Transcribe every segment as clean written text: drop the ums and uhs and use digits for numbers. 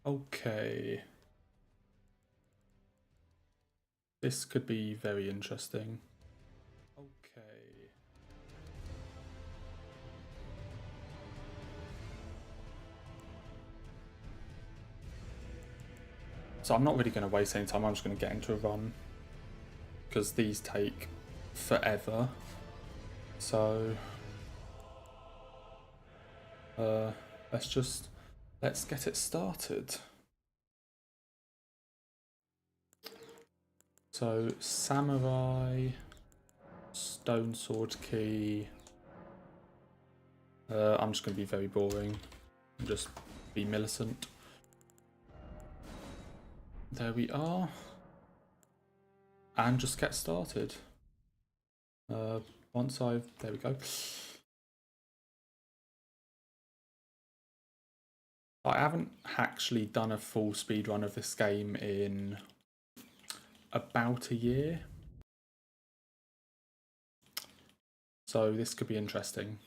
Okay. This could be very interesting. Okay. So I'm not really going to waste any time, I'm just going to get into a run. Because these take forever. So... let's get it started. So, samurai, stone sword key. I'm just going to be very boring and just be Millicent. There we are. And just get started. Once I've... there we go. I haven't actually done a full speedrun of this game in about a year. So this could be interesting.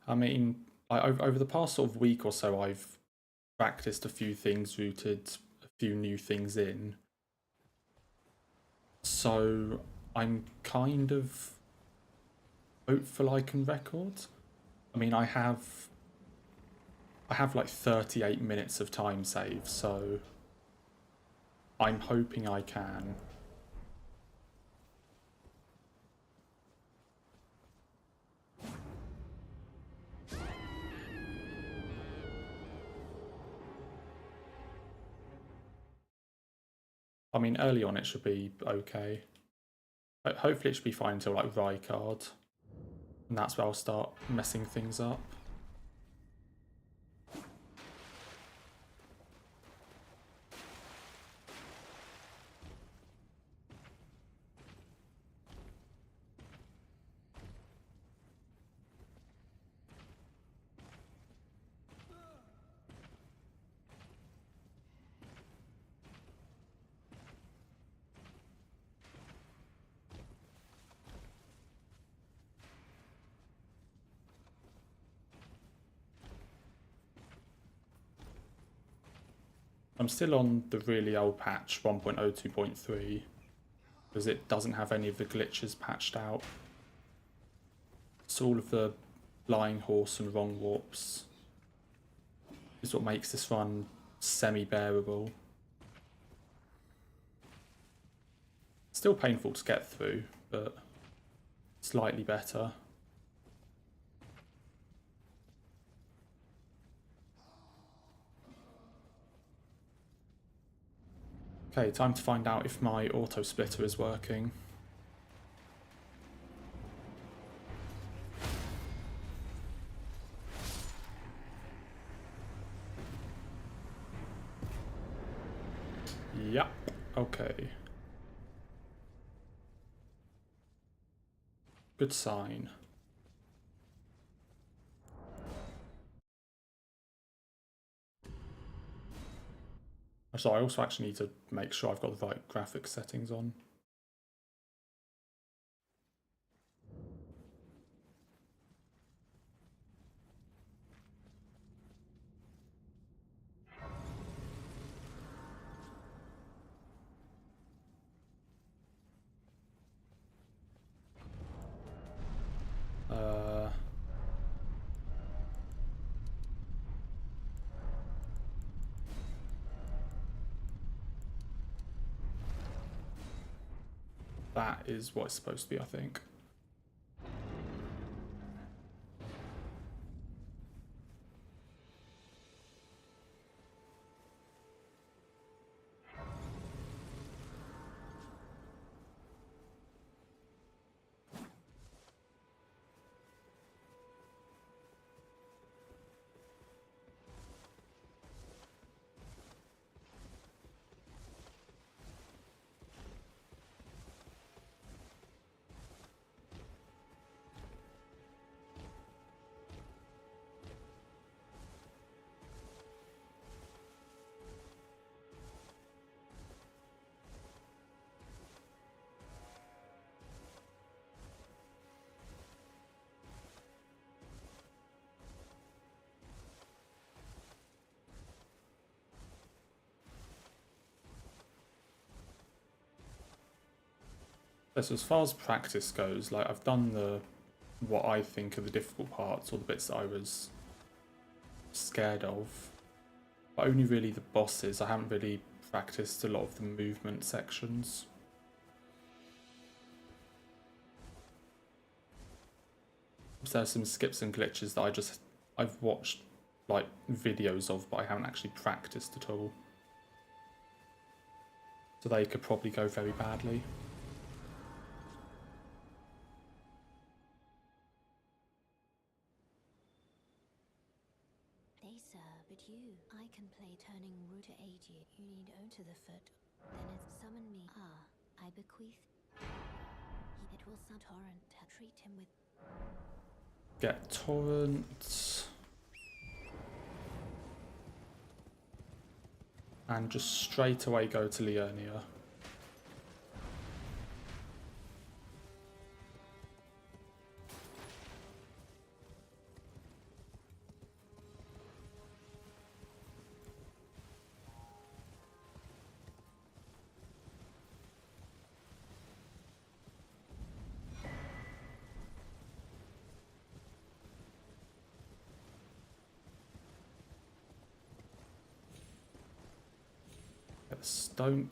I mean, over the past sort of week or so, I've practiced a few things, rooted a few new things in. So I'm kind of hopeful I can record. I mean, I have like 38 minutes of time saved, so I'm hoping I can. I mean, early on it should be okay. But hopefully it should be fine until like Rykard. And that's where I'll start messing things up. I'm still on the really old patch 1.02.3 because it doesn't have any of the glitches patched out. So all of the flying horse and wrong warps is what makes this run semi-bearable. Still painful to get through, but slightly better. Okay, time to find out if my auto splitter is working. Yep, okay. Good sign. So I also actually need to make sure I've got the right graphics settings on. That is what it's supposed to be, I think. So as far as practice goes, like I've done what I think are the difficult parts or the bits that I was scared of, but only really the bosses. I haven't really practiced a lot of the movement sections. There's some skips and glitches that I've watched like videos of, but I haven't actually practiced at all. So they could probably go very badly. They sir, but I can play turning root to aid you. You need O to the foot. Then it's summon me. I bequeath. It will some torrent. Treat him with. Get torrent. And just straight away go to Liurnia.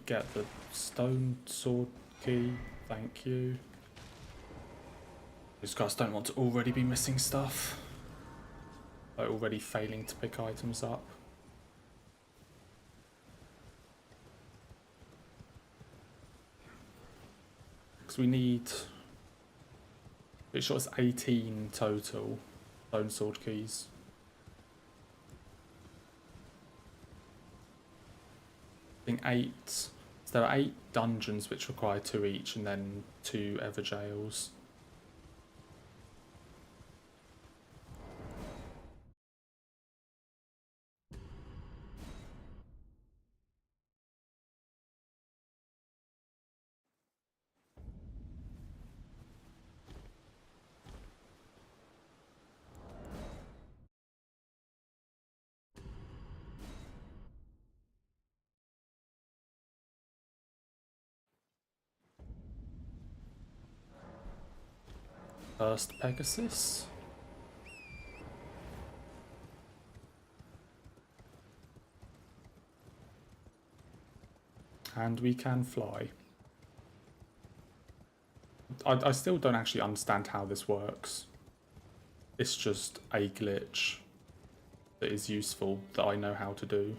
Get the stone sword key, thank you. These guys don't want to already be missing stuff. Like already failing to pick items up. Because we need... It shot us 18 total stone sword keys. I think 8. So there are 8 dungeons which require 2 each, and then 2 ever jails. First Pegasus. And we can fly. I still don't actually understand how this works. It's just a glitch that is useful that I know how to do.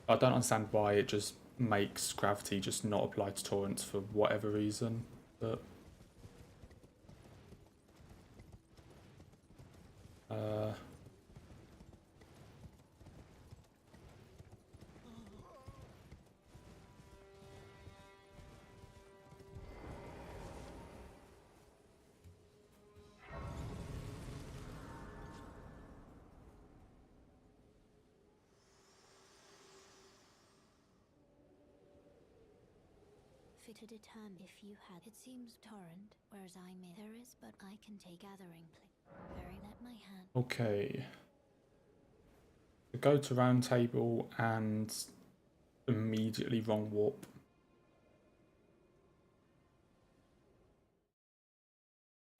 I don't understand why it just makes gravity just not apply to torrents for whatever reason, but To determine if you had. It seems torrent, whereas I may. There is, but I can take gathering. Very let my hand. okay. Go to round table and immediately wrong warp.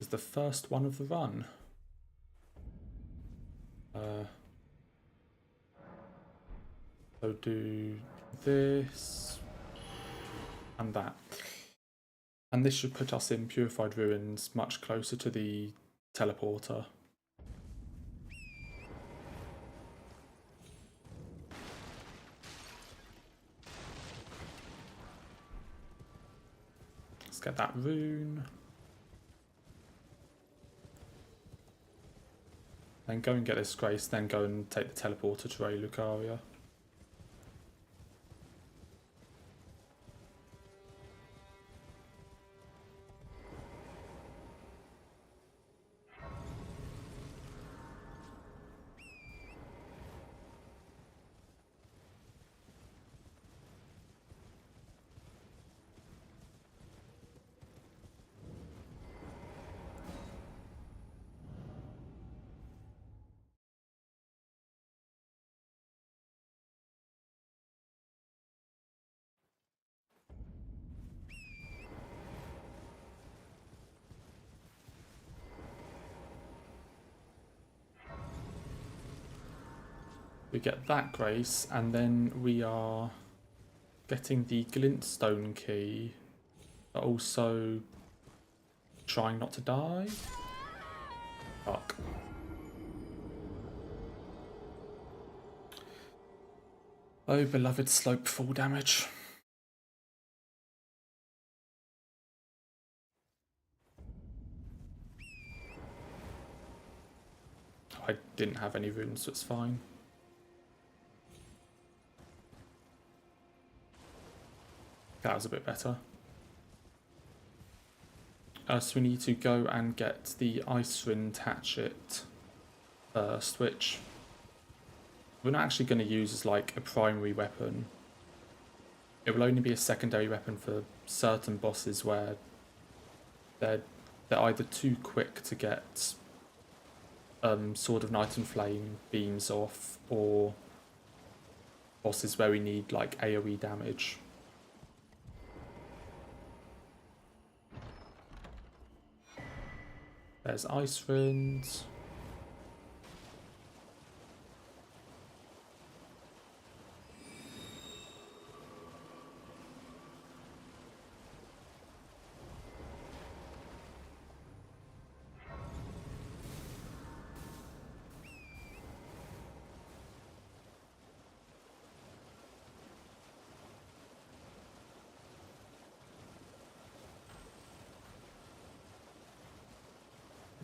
Is the first one of the run. So do this and that. And this should put us in Purified Ruins much closer to the teleporter. Let's get that rune. Then go and get this grace, then go and take the teleporter to Ray Lucaria. We get that grace, and then we are getting the glintstone key, but also trying not to die. Fuck. Oh, beloved slope fall damage. I didn't have any runes, so it's fine. That was a bit better. So we need to go and get the Ice Ring Hatchet first, which we're not actually going to use as like a primary weapon. It will only be a secondary weapon for certain bosses where they're either too quick to get Sword of Night and Flame beams off, or bosses where we need like AoE damage. There's Ice Rings.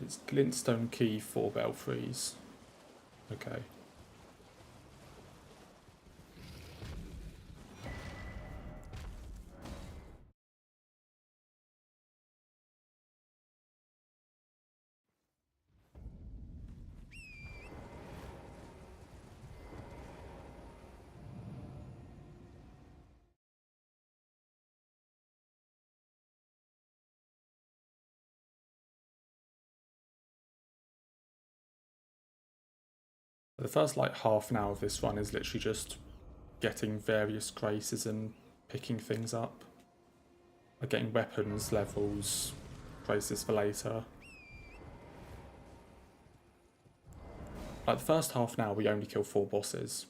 It's glintstone key, 4 belfries. Okay. The first like half an hour of this run is literally just getting various graces and picking things up. Like getting weapons, levels, graces for later. Like the first half an hour we only kill 4 bosses.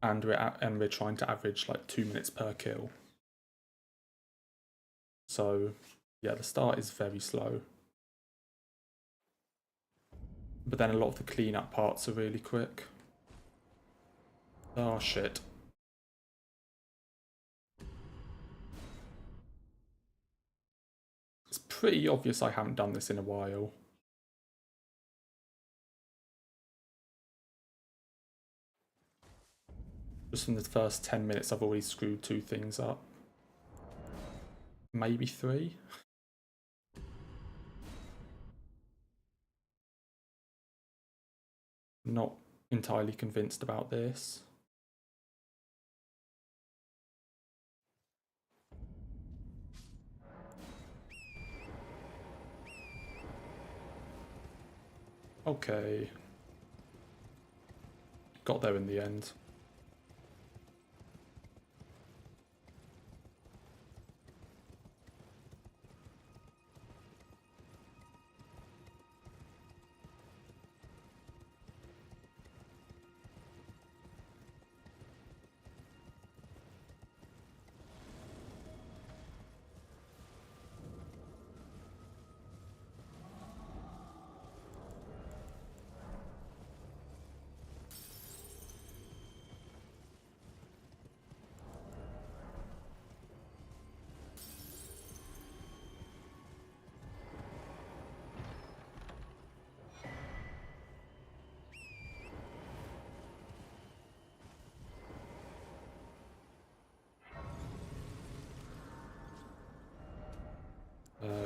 And we're trying to average like 2 minutes per kill. So yeah, the start is very slow. But then a lot of the cleanup parts are really quick. Oh shit. It's pretty obvious I haven't done this in a while. Just from the first 10 minutes I've already screwed 2 things up. Maybe 3. Not entirely convinced about this. Okay. Got there in the end.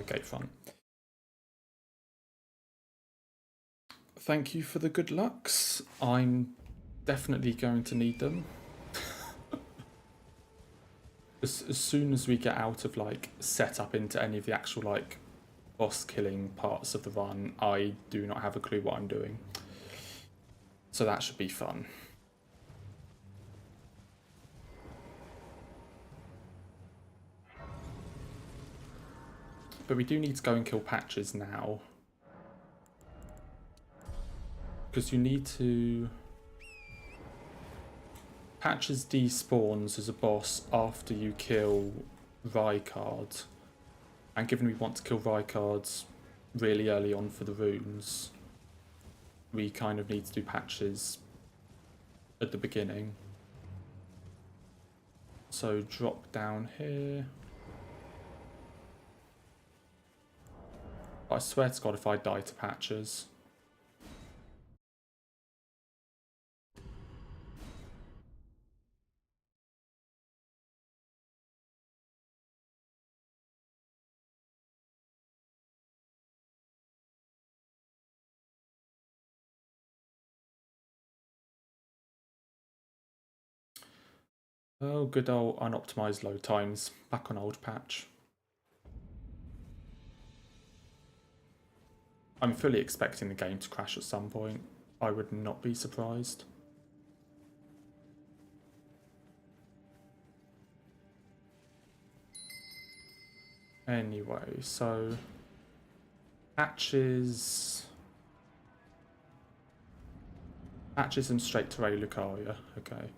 Gatefront. Thank you for the good lucks. I'm definitely going to need them. As soon as we get out of like set up into any of the actual like boss killing parts of the run, I do not have a clue what I'm doing. So that should be fun. But we do need to go and kill patches now. Because you need to Patches despawns as a boss after you kill Rykard. And given we want to kill Rykards really early on for the runes, we kind of need to do patches at the beginning. So drop down here. I swear to God if I die to patches. Oh, good old unoptimized load times. Back on old patch. I'm fully expecting the game to crash at some point. I would not be surprised. Anyway, so patches and straight to Lucaria. Okay.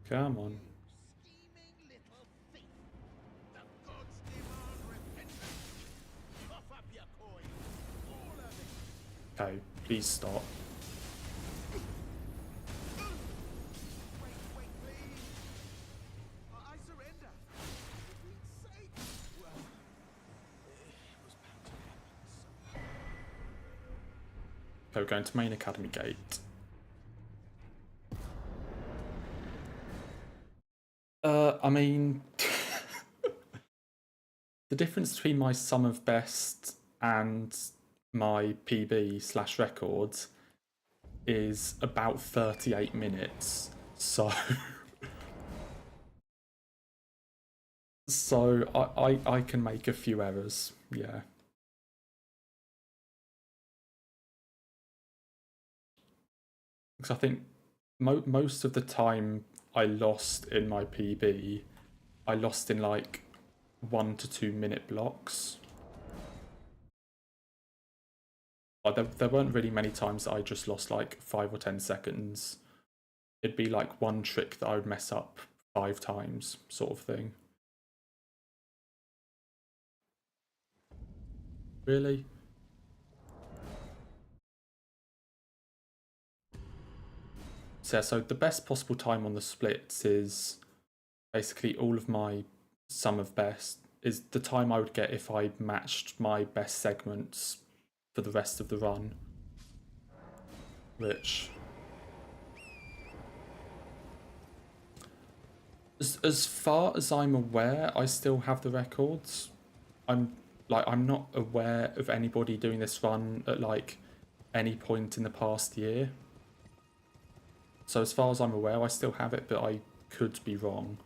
Come on. Okay, please stop. Okay, we're going to main academy gate. I mean, the difference between my sum of best and my PB/records is about 38 minutes. So, I can make a few errors, yeah. Because I think most of the time I lost in my PB, I lost in like 1 to 2 minute blocks. There weren't really many times that I just lost like 5 or 10 seconds. It'd be like one trick that I would mess up 5 times, sort of thing. Really? So yeah, so the best possible time on the splits is basically all of my sum of best is the time I would get if I matched my best segments for the rest of the run. Which, as far as I'm aware, I still have the records. I'm not aware of anybody doing this run at like any point in the past year. So as far as I'm aware, I still have it, but I could be wrong.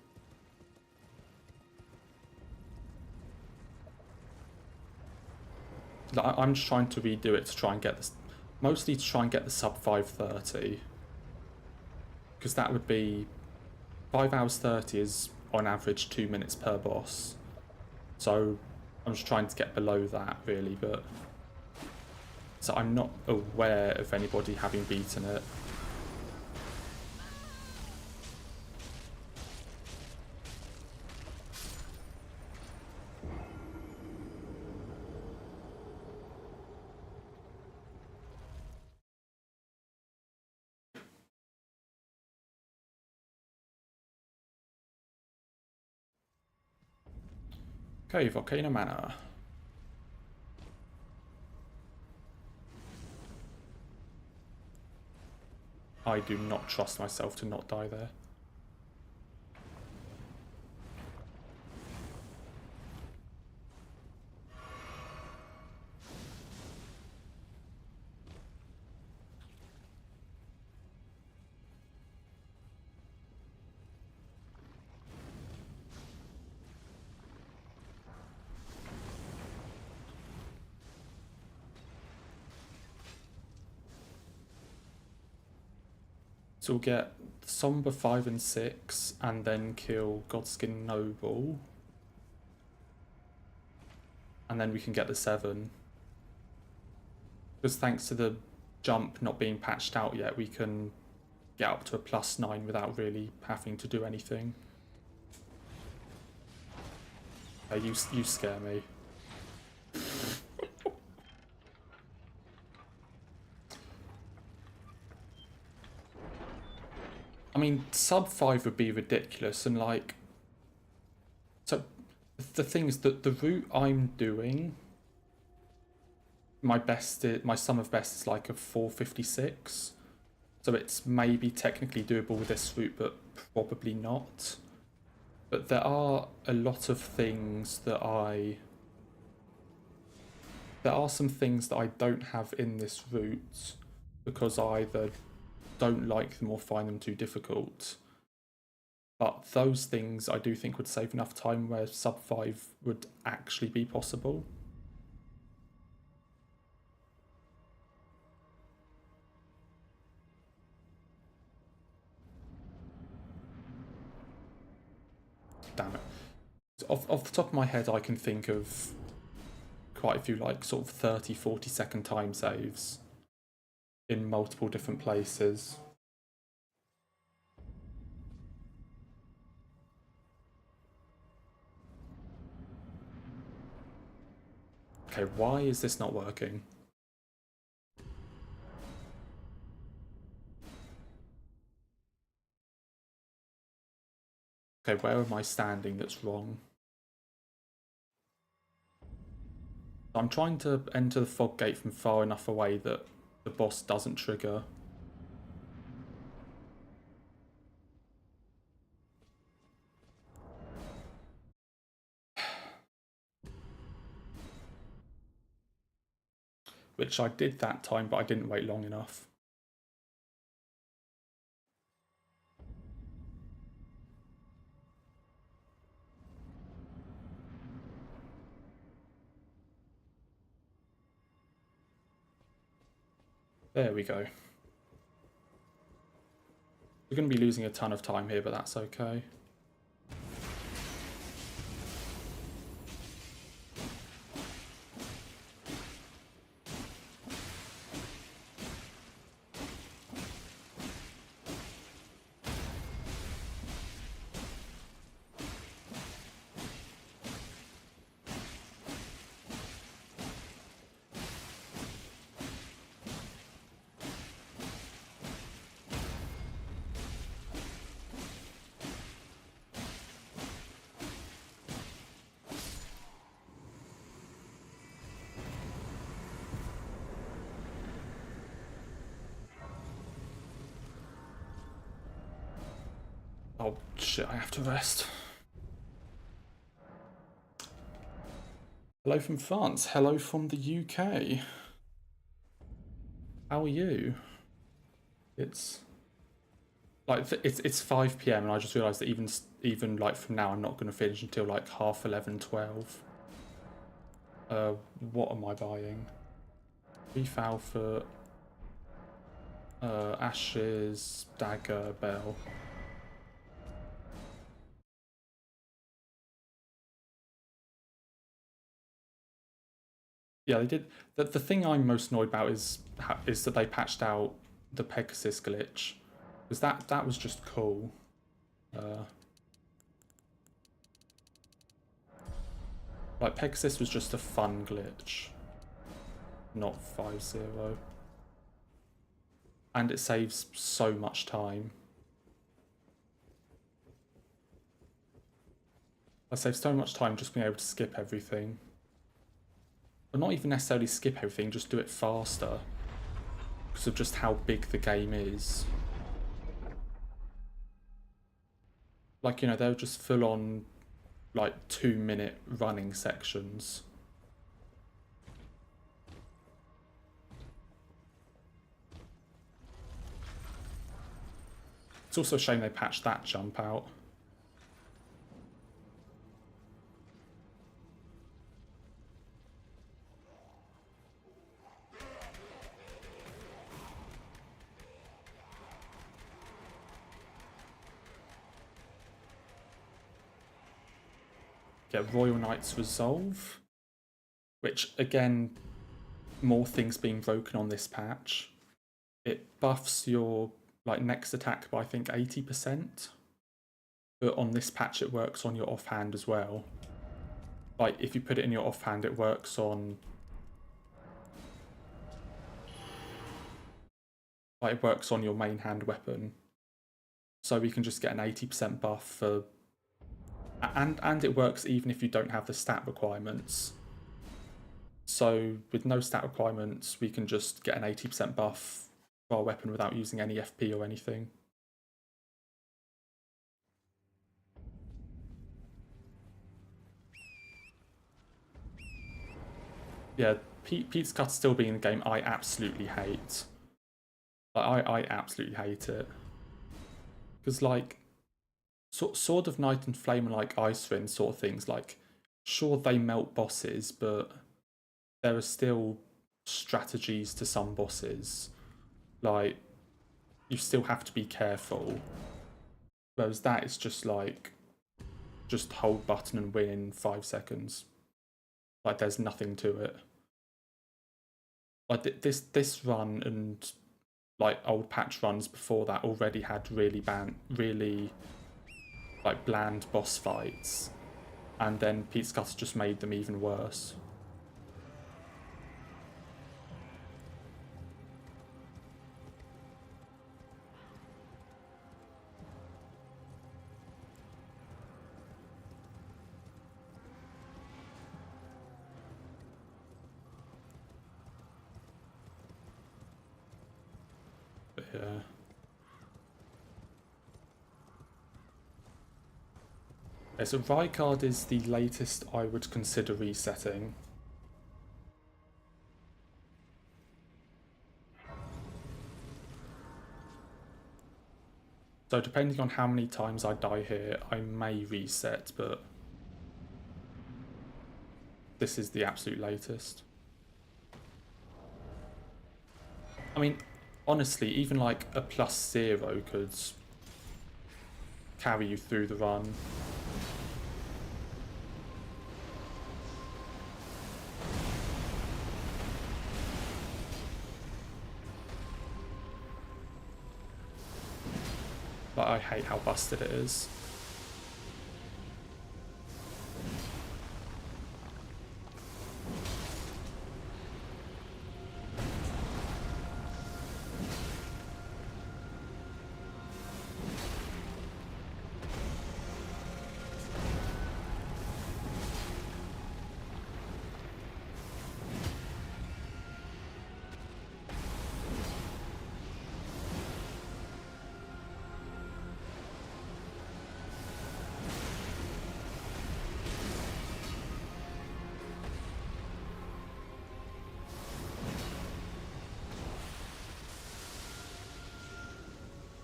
I'm just trying to redo it to try and get this, mostly to try and get the sub 5:30, because that would be 5 hours 30 is on average 2 minutes per boss. So I'm just trying to get below that really, but so I'm not aware of anybody having beaten it. Okay, Volcano Manor. I do not trust myself to not die there. So we'll get Somber 5 and 6, and then kill Godskin Noble. and then we can get the 7. Because thanks to the jump not being patched out yet, we can get up to a +9 without really having to do anything. You scare me. I mean, sub 5 would be ridiculous, and like, so the thing is that the route I'm doing, my sum of best is like a 456, so it's maybe technically doable with this route, but probably not. But there are a lot of things there are some things that I don't have in this route because I either don't like them or find them too difficult. But those things I do think would save enough time where sub 5 would actually be possible. Damn it. Off the top of my head, I can think of quite a few like sort of 30-40 second time saves in multiple different places. Okay, why is this not working? Okay, where am I standing that's wrong? I'm trying to enter the fog gate from far enough away that the boss doesn't trigger. Which I did that time, but I didn't wait long enough. There we go. We're going to be losing a ton of time here, but that's okay. Oh shit, I have to rest. Hello from France. Hello from the UK. How are you? It's like it's 5 p.m. and I just realised that even like from now I'm not going to finish until like 11:30, 12. What am I buying? Beef Alpha, Ashes, Dagger, Bell. Yeah, they did. The thing I'm most annoyed about is that they patched out the Pegasus glitch, because that was just cool. Like Pegasus was just a fun glitch, not 5-0, and it saves so much time. I save so much time just being able to skip everything. But not even necessarily skip everything, just do it faster. Because of just how big the game is. Like, you know, they're just full on, like, 2-minute running sections. It's also a shame they patched that jump out. Get Royal Knight's Resolve. which again, more things being broken on this patch. It buffs your like next attack by I think 80%, but on this patch it works on your offhand as well. Like if you put it in your offhand, it works on your main hand weapon. So we can just get an 80% buff for, and it works even if you don't have the stat requirements. So with no stat requirements, we can just get an 80% buff for our weapon without using any FP or anything. Yeah, Pete's Cut still being in the game, I absolutely hate. Like, I absolutely hate it. Because, like, Sword of Night and Flame and, like, Ice Wind sort of things, like, sure, they melt bosses, but there are still strategies to some bosses. Like, you still have to be careful. Whereas that is just, like, just hold button and win in 5 seconds. Like, there's nothing to it. Like, this run and, like, old patch runs before that already had really like, bland boss fights. And then Pete's Cutter just made them even worse. But yeah. Okay, so Rykard is the latest I would consider resetting. So depending on how many times I die here, I may reset, but this is the absolute latest. I mean, honestly, even like a +0 could carry you through the run. But I hate how busted it is.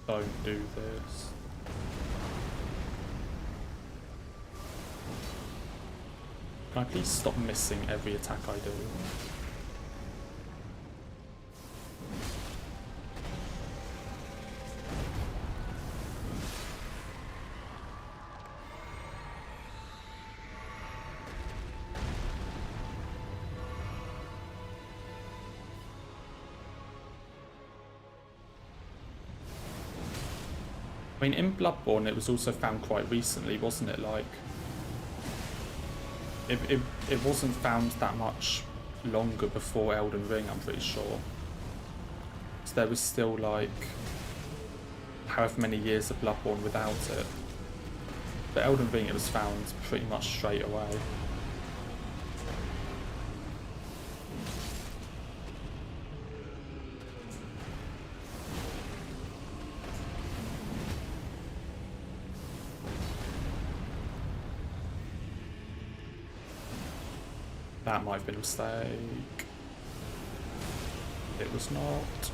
Don't do this. Can I please stop missing every attack I do? I mean, in Bloodborne, it was also found quite recently, wasn't it? Like, it wasn't found that much longer before Elden Ring, I'm pretty sure. So there was still, like, however many years of Bloodborne without it. But Elden Ring, it was found pretty much straight away. That might have been a mistake. It was not.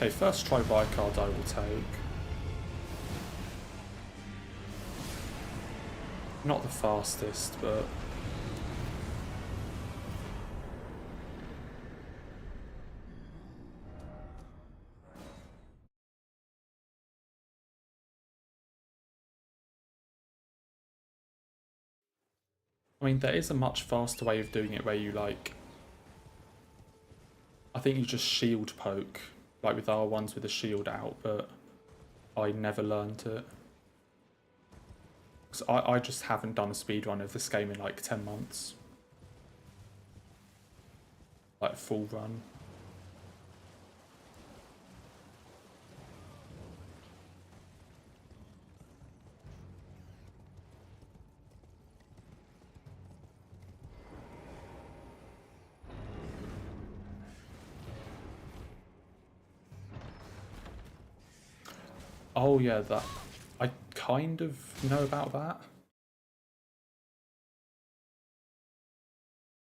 Okay, first try buy card I will take. Not the fastest, but... I mean, there is a much faster way of doing it where you, like... I think you just shield poke, like with R1s with a shield out, but I never learned it. Because I just haven't done a speedrun of this game in like 10 months. Like full run. Oh yeah, that... I kind of know about that.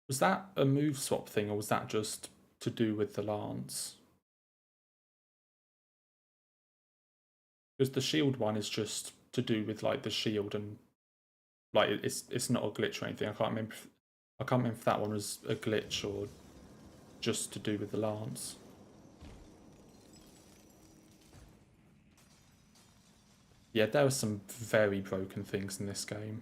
Was that a move swap thing, or was that just to do with the lance? Because the shield one is just to do with like the shield and like it's not a glitch or anything. I can't remember if that one was a glitch or just to do with the lance. Yeah, there were some very broken things in this game.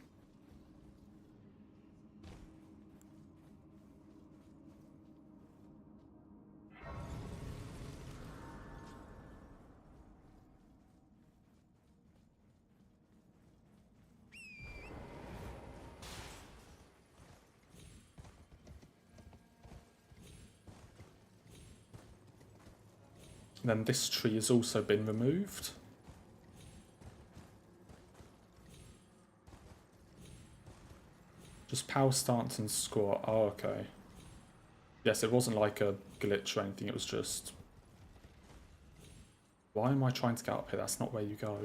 And then this tree has also been removed. Just power stance and squat. Oh, okay. Yes, it wasn't like a glitch or anything, it was just... Why am I trying to get up here? That's not where you go.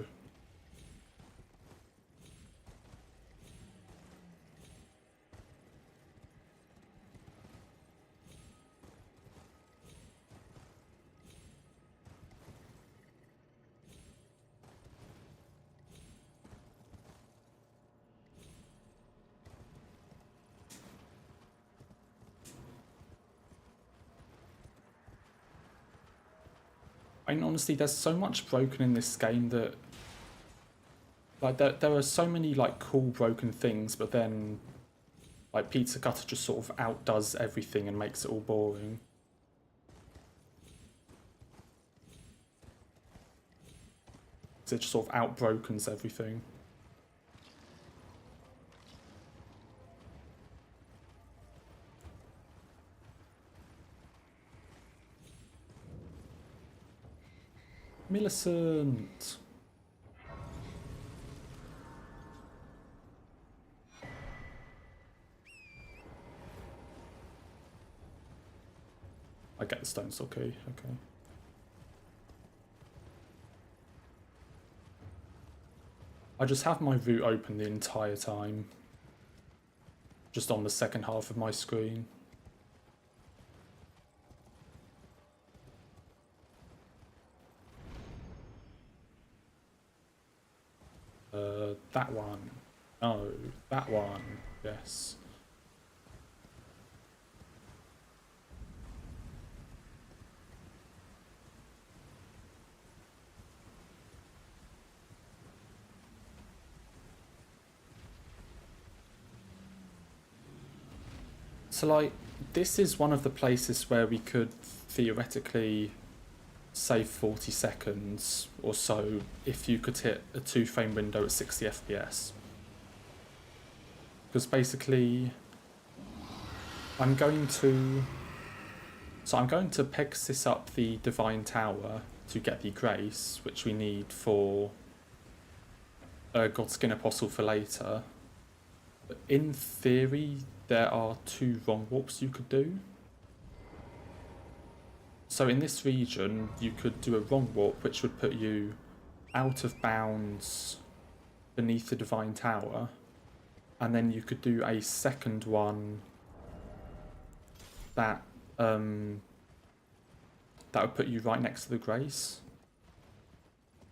I mean, honestly, there's so much broken in this game that... Like, there are so many, like, cool broken things, but then... Like, Pizza Cutter just sort of outdoes everything and makes it all boring. It just sort of outbrokens everything. Millicent! I get the stone soul key, okay. I just have my route open the entire time. Just on the second half of my screen. That one. No, that one. Yes. So, like, this is one of the places where we could theoretically save 40 seconds or so if you could hit a 2-frame window at 60 FPS. Because basically, I'm going to Pegasus up the Divine Tower to get the Grace, which we need for Godskin Apostle for later. But in theory, there are 2 wrong warps you could do. So in this region, you could do a wrong warp, which would put you out of bounds beneath the Divine Tower. And then you could do a second one that that would put you right next to the Grace.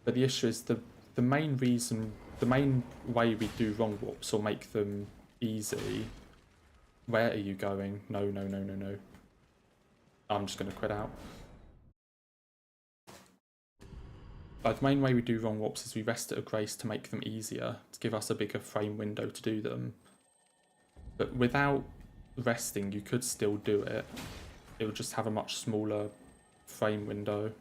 But the issue is the main reason, the main way we do wrong warps or make them easy. Where are you going? No, no, no, no, no. I'm just going to quit out. The main way we do wrong warps is we rest at a Grace to make them easier, to give us a bigger frame window to do them. But without resting, you could still do it. It would just have a much smaller frame window.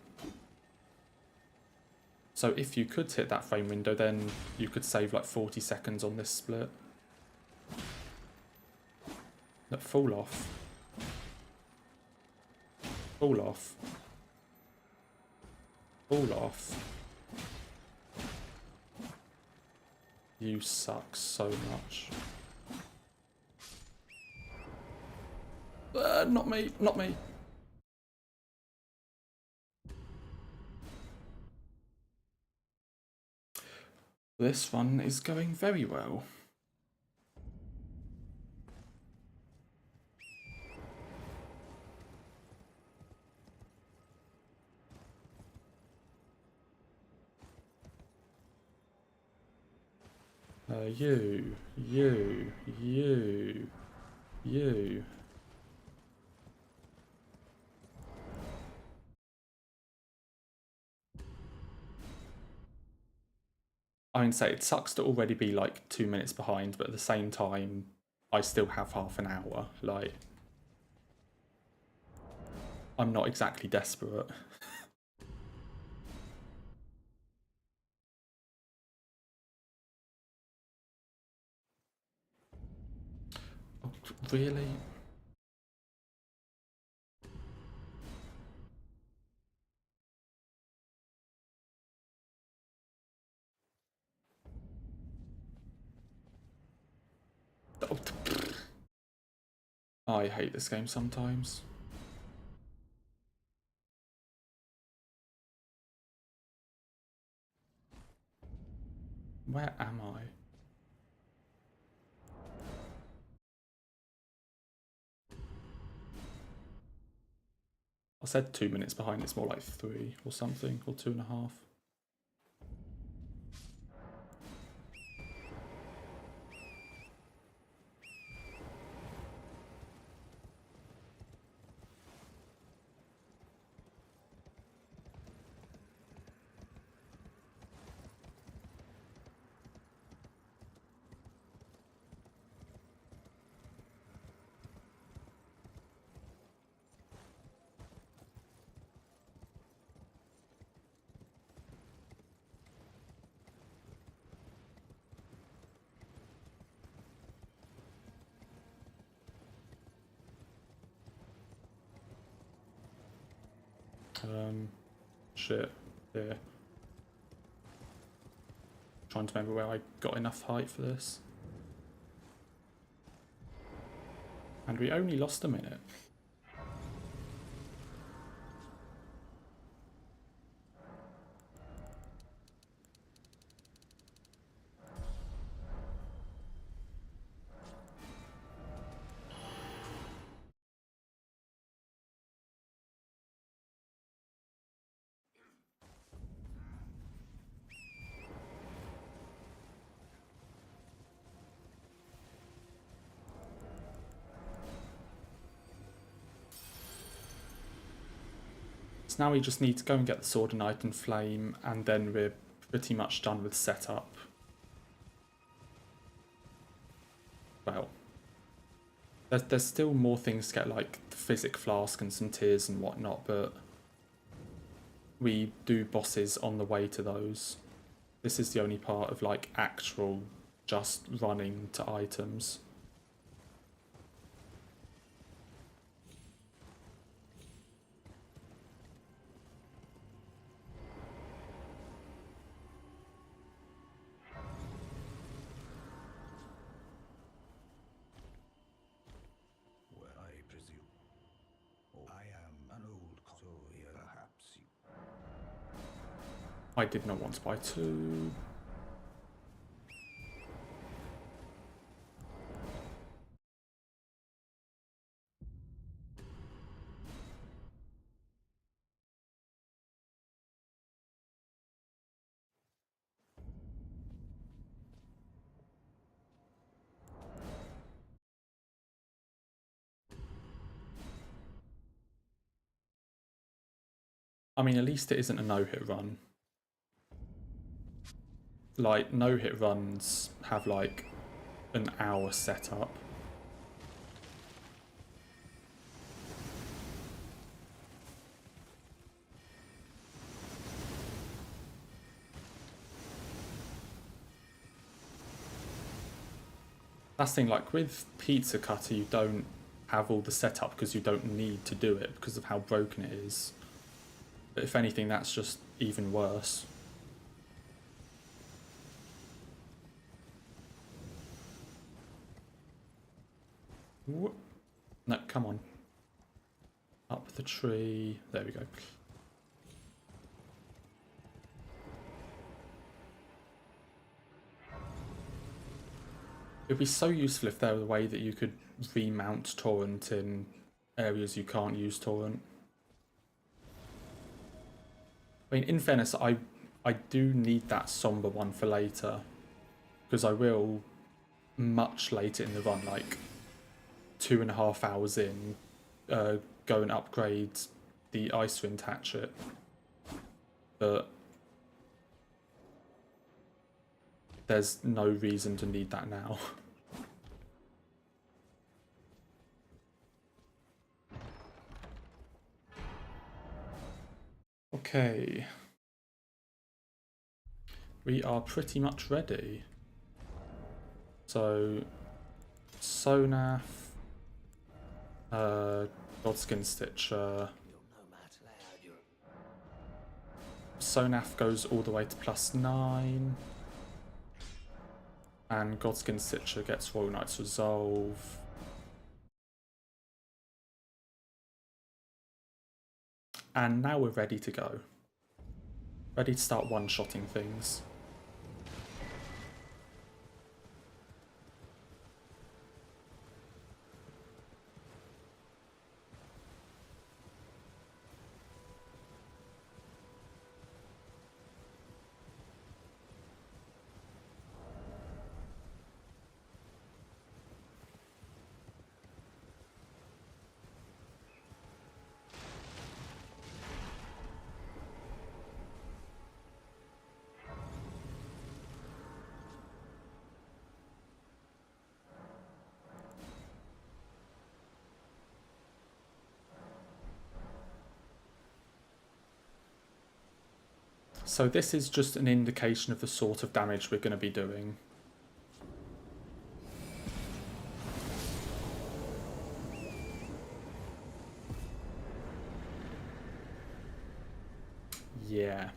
So if you could hit that frame window, then you could save like 40 seconds on this split. Look, fall off. Fall off. Fall off. You suck so much. Not me, not me. This one is going very well. You. I mean, say it sucks to already be like 2 minutes behind, but at the same time, I still have half an hour. Like, I'm not exactly desperate. Oh, really? I hate this game sometimes. Where am I? I said 2 minutes behind, it's more like 3 or something, or 2.5. Shit. Yeah. Trying to remember where I got enough height for this. And we only lost a minute. So now we just need to go and get the Sword and Iron Flame, and then we're pretty much done with setup. Well, there's still more things to get, like the Physic Flask and some tears and whatnot, but we do bosses on the way to those. This is the only part of like actual just running to items. I did not want to buy 2. I mean, at least it isn't a no-hit run. Like, no-hit runs have like an hour setup. That's the thing, like with Pizza Cutter, you don't have all the setup because you don't need to do it because of how broken it is. But if anything, that's just even worse. No, come on. Up the tree. There we go. It'd be so useful if there were a way that you could remount Torrent in areas you can't use Torrent. I mean, in fairness, I do need that somber one for later. Because I will, much later in the run, like 2.5 hours in, go and upgrade the Icewind Hatchet. But there's no reason to need that now. Okay. We are pretty much ready. So, Sonaf, Godskin Stitcher. Sonaf goes all the way to +9. And Godskin Stitcher gets Royal Knight's Resolve. And now we're ready to go. Ready to start one-shotting things. So this is just an indication of the sort of damage we're going to be doing. Yeah.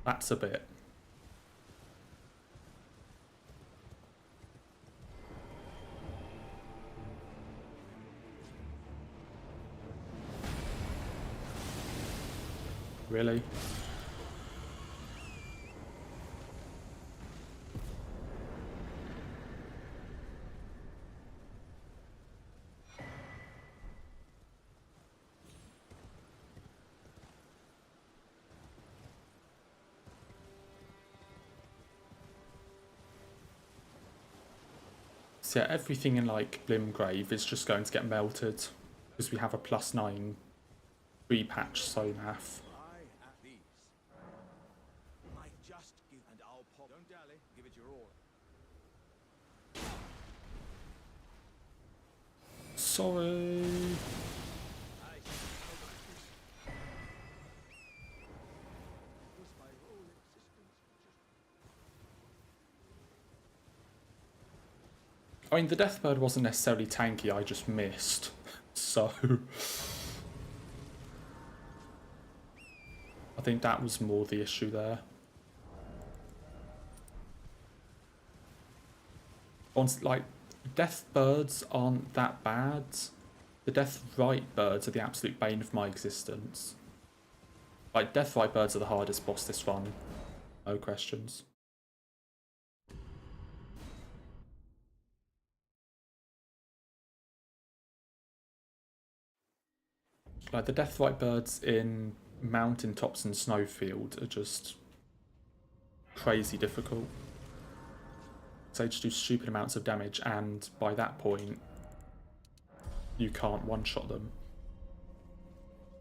That's a bit. Really? So yeah, everything in like Blimgrave is just going to get melted because we have a +9 repatch Sonaf. Sorry. I mean, the Deathbird wasn't necessarily tanky, I just missed. So I think that was more the issue there. Like, Deathbirds aren't that bad. The Deathrite birds are the absolute bane of my existence. Like, Deathrite birds are the hardest boss this run. No questions. Like, the Deathrite birds in Mountain Tops and Snowfield are just crazy difficult. So they just do stupid amounts of damage, and by that point, you can't one-shot them.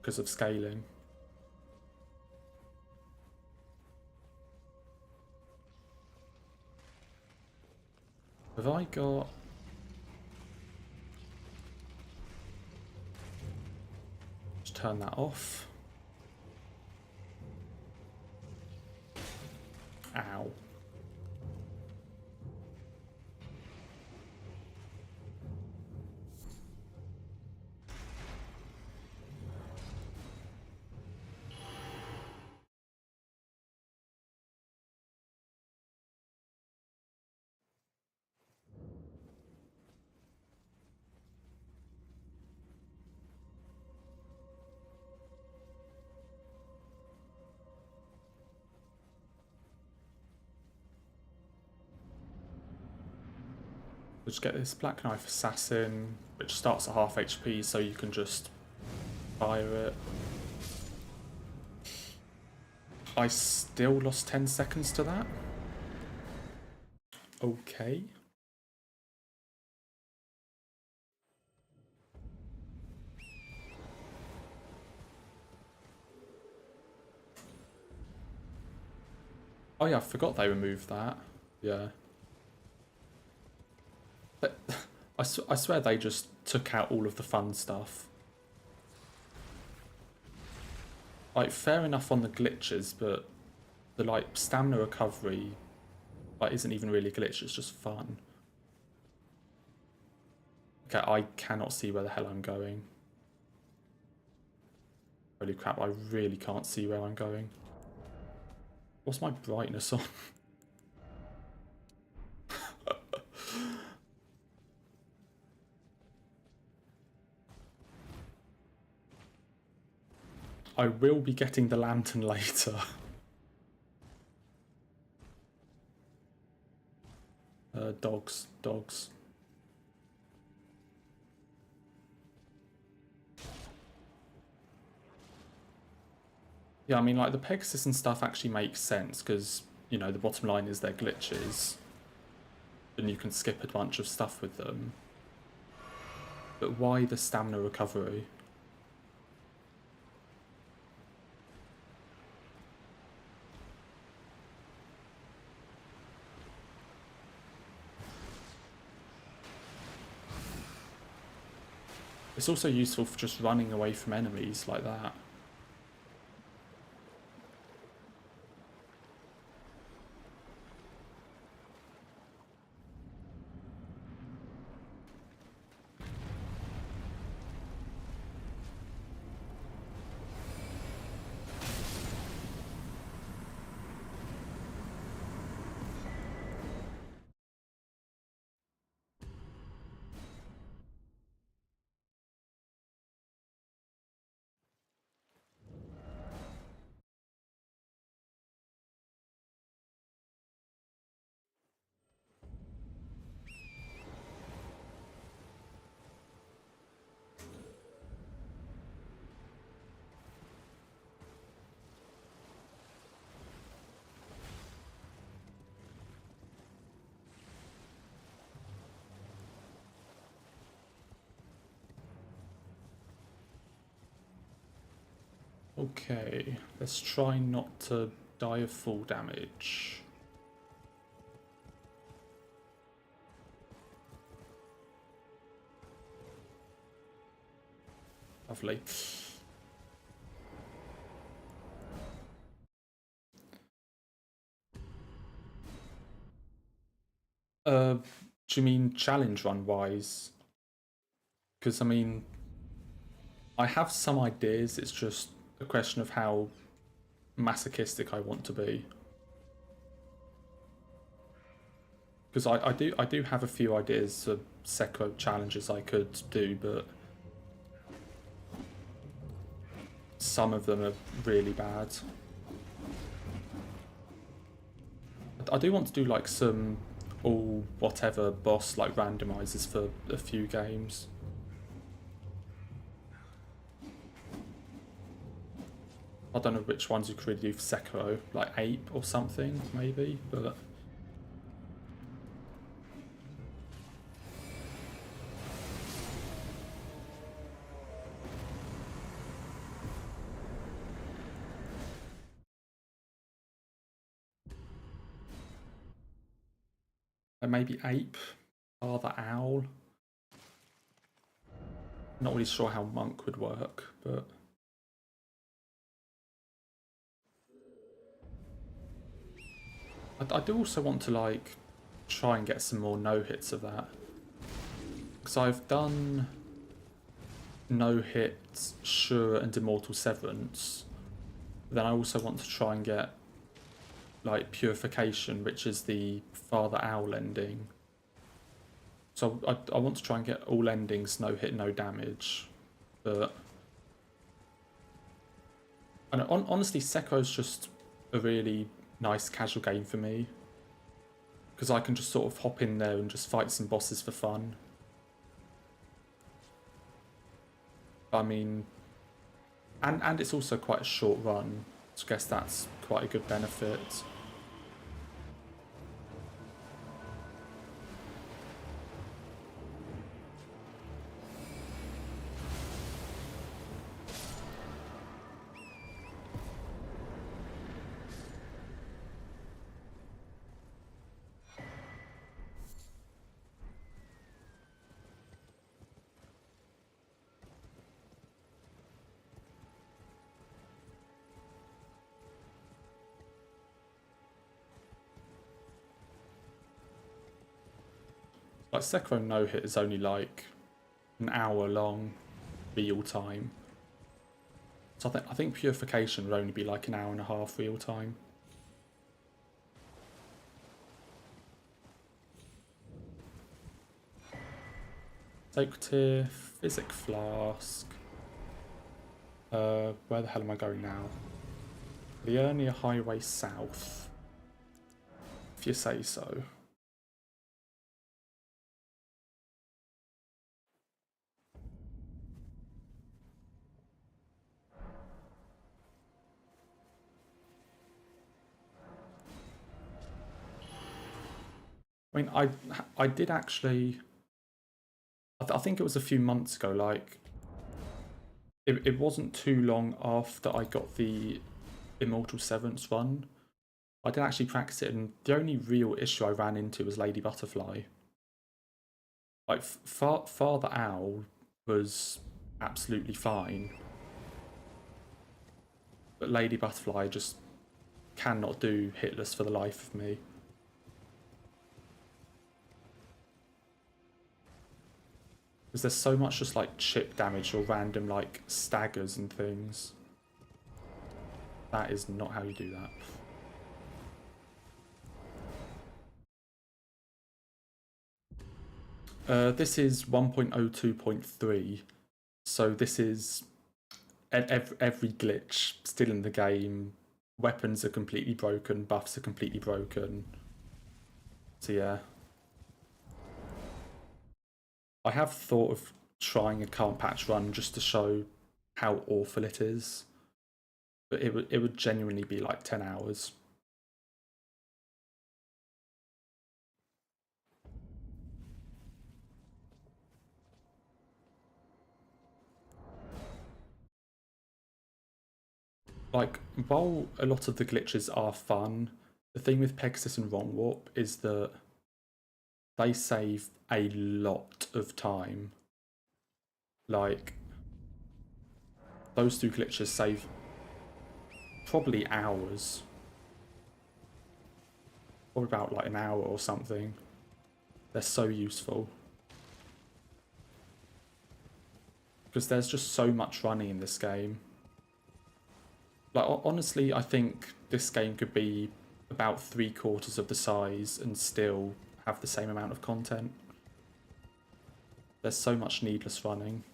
because of scaling. Have I got... Just turn that off. Ow. We'll just get this Black Knife Assassin, which starts at half HP, so you can just fire it. I still lost 10 seconds to that. Okay. Oh yeah, I forgot they removed that. Yeah. But I swear they just took out all of the fun stuff. Like, fair enough on the glitches, but the, like, stamina recovery, like, isn't even really a glitch, it's just fun. Okay, I cannot see where the hell I'm going. Holy crap, I really can't see where I'm going. What's my brightness on? I will be getting the lantern later. Dogs. Yeah, I mean, like, the Pegasus and stuff actually makes sense, because, you know, the bottom line is they're glitches, and you can skip a bunch of stuff with them. But why the stamina recovery? It's also useful for just running away from enemies like that. Okay, let's try not to die of full damage. Lovely. Do you mean challenge run wise? Because, I mean, I have some ideas, it's just a question of how masochistic I want to be. Because I do have a few ideas of Sekiro challenges I could do, but some of them are really bad. I do want to do like some all whatever boss like randomizers for a few games. I don't know which ones you could really do for Sekiro, like Ape or something maybe, but maybe Ape, Father Owl. Not really sure how Monk would work, but I do also want to like try and get some more no-hits of that. Because I've done no-hits Shura and Immortal Severance. Then I also want to try and get like Purification, which is the Father Owl ending. So I want to try and get all endings no hit, no damage. But and honestly, Sekko's just a really nice casual game for me. Because I can just sort of hop in there and just fight some bosses for fun. I mean, and it's also quite a short run, so I guess that's quite a good benefit. Like Sekiro no hit is only like an hour long real time. So I think Purification would only be like an hour and a half real time. Sacred Physic Flask. Where the hell am I going now? The Liurnia Highway South. If you say so. I mean, I did actually. I think it was a few months ago. Like, it wasn't too long after I got the Immortal Severance run. I did actually practice it, and the only real issue I ran into was Lady Butterfly. Like, Father Owl was absolutely fine, but Lady Butterfly just cannot do hitless for the life of me. Because there's so much just like chip damage or random like staggers and things. That is not how you do that. This is 1.02.3, so this is every glitch still in the game. Weapons are completely broken, buffs are completely broken. So yeah. I have thought of trying a can't patch run just to show how awful it is. But it would genuinely be like 10 hours. Like, while a lot of the glitches are fun, the thing with Pegasus and Wrong Warp is that they save a lot of time. Like, those two glitches save probably hours. Or about like an hour or something. They're so useful. Because there's just so much running in this game. Like, honestly, I think this game could be about 3/4 of the size and still have the same amount of content. There's so much needless running.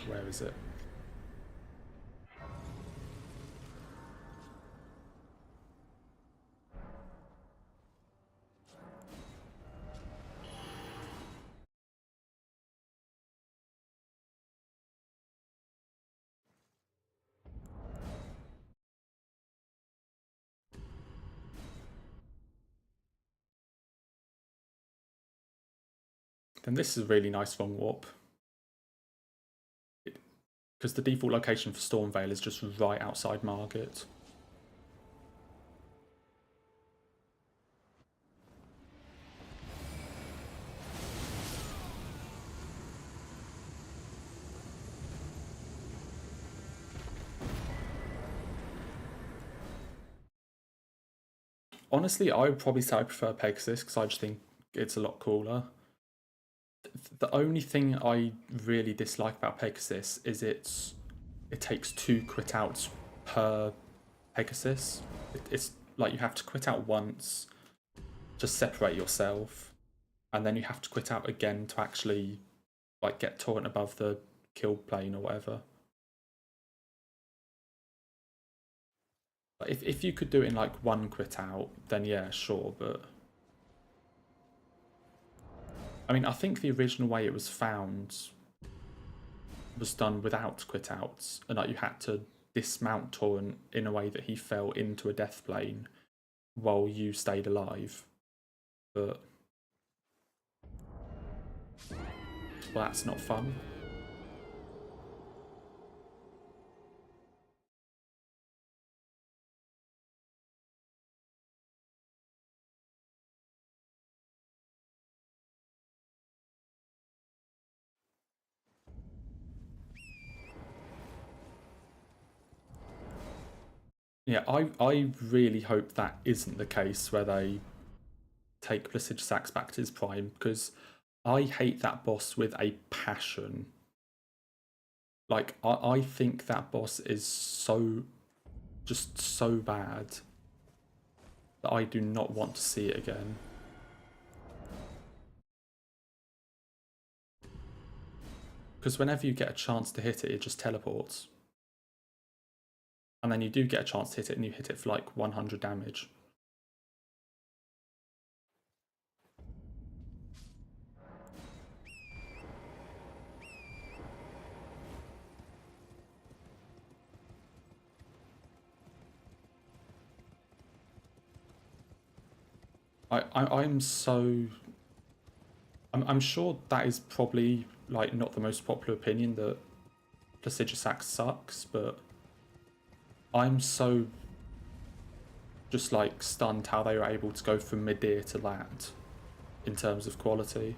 Where is it? Then this is a really nice long warp. Because the default location for Stormvale is just right outside Margate. Honestly, I would probably say I prefer Pegasus because I just think it's a lot cooler. The only thing I really dislike about Pegasus is it takes 2 crit outs per Pegasus. It's like you have to quit out once to separate yourself, and then you have to quit out again to actually like get torrent above the kill plane or whatever. If you could do it in like 1 crit out, then yeah, sure, but I mean, I think the original way it was found was done without quit outs, and like you had to dismount torrent in a way that he fell into a death plane while you stayed alive. But well, that's not fun. Yeah, I really hope that isn't the case where they take Placidusax back to his prime, because I hate that boss with a passion. Like, I think that boss is just so bad that I do not want to see it again. Because whenever you get a chance to hit it, it just teleports. And then you do get a chance to hit it and you hit it for like 100 damage. I'm sure that is probably like not the most popular opinion, that Placidusax sucks, but I'm so just like stunned how they were able to go from mid-tier to that in terms of quality.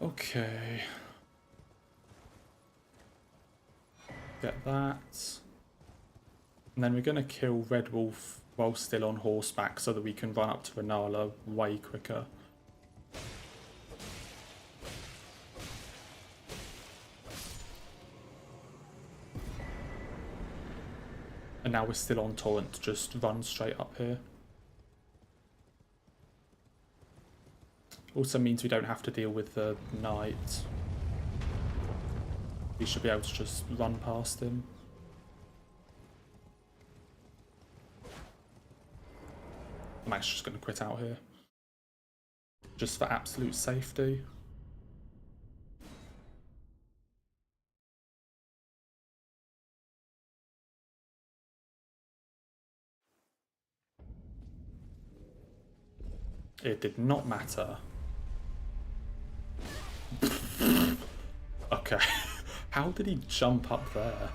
Okay. Get that. And then we're going to kill Red Wolf while still on horseback so that we can run up to Renala way quicker. And now we're still on torrent to just run straight up here. Also means we don't have to deal with the knight. We should be able to just run past him. I'm actually just going to quit out here. Just for absolute safety. It did not matter. Okay. How did he jump up there?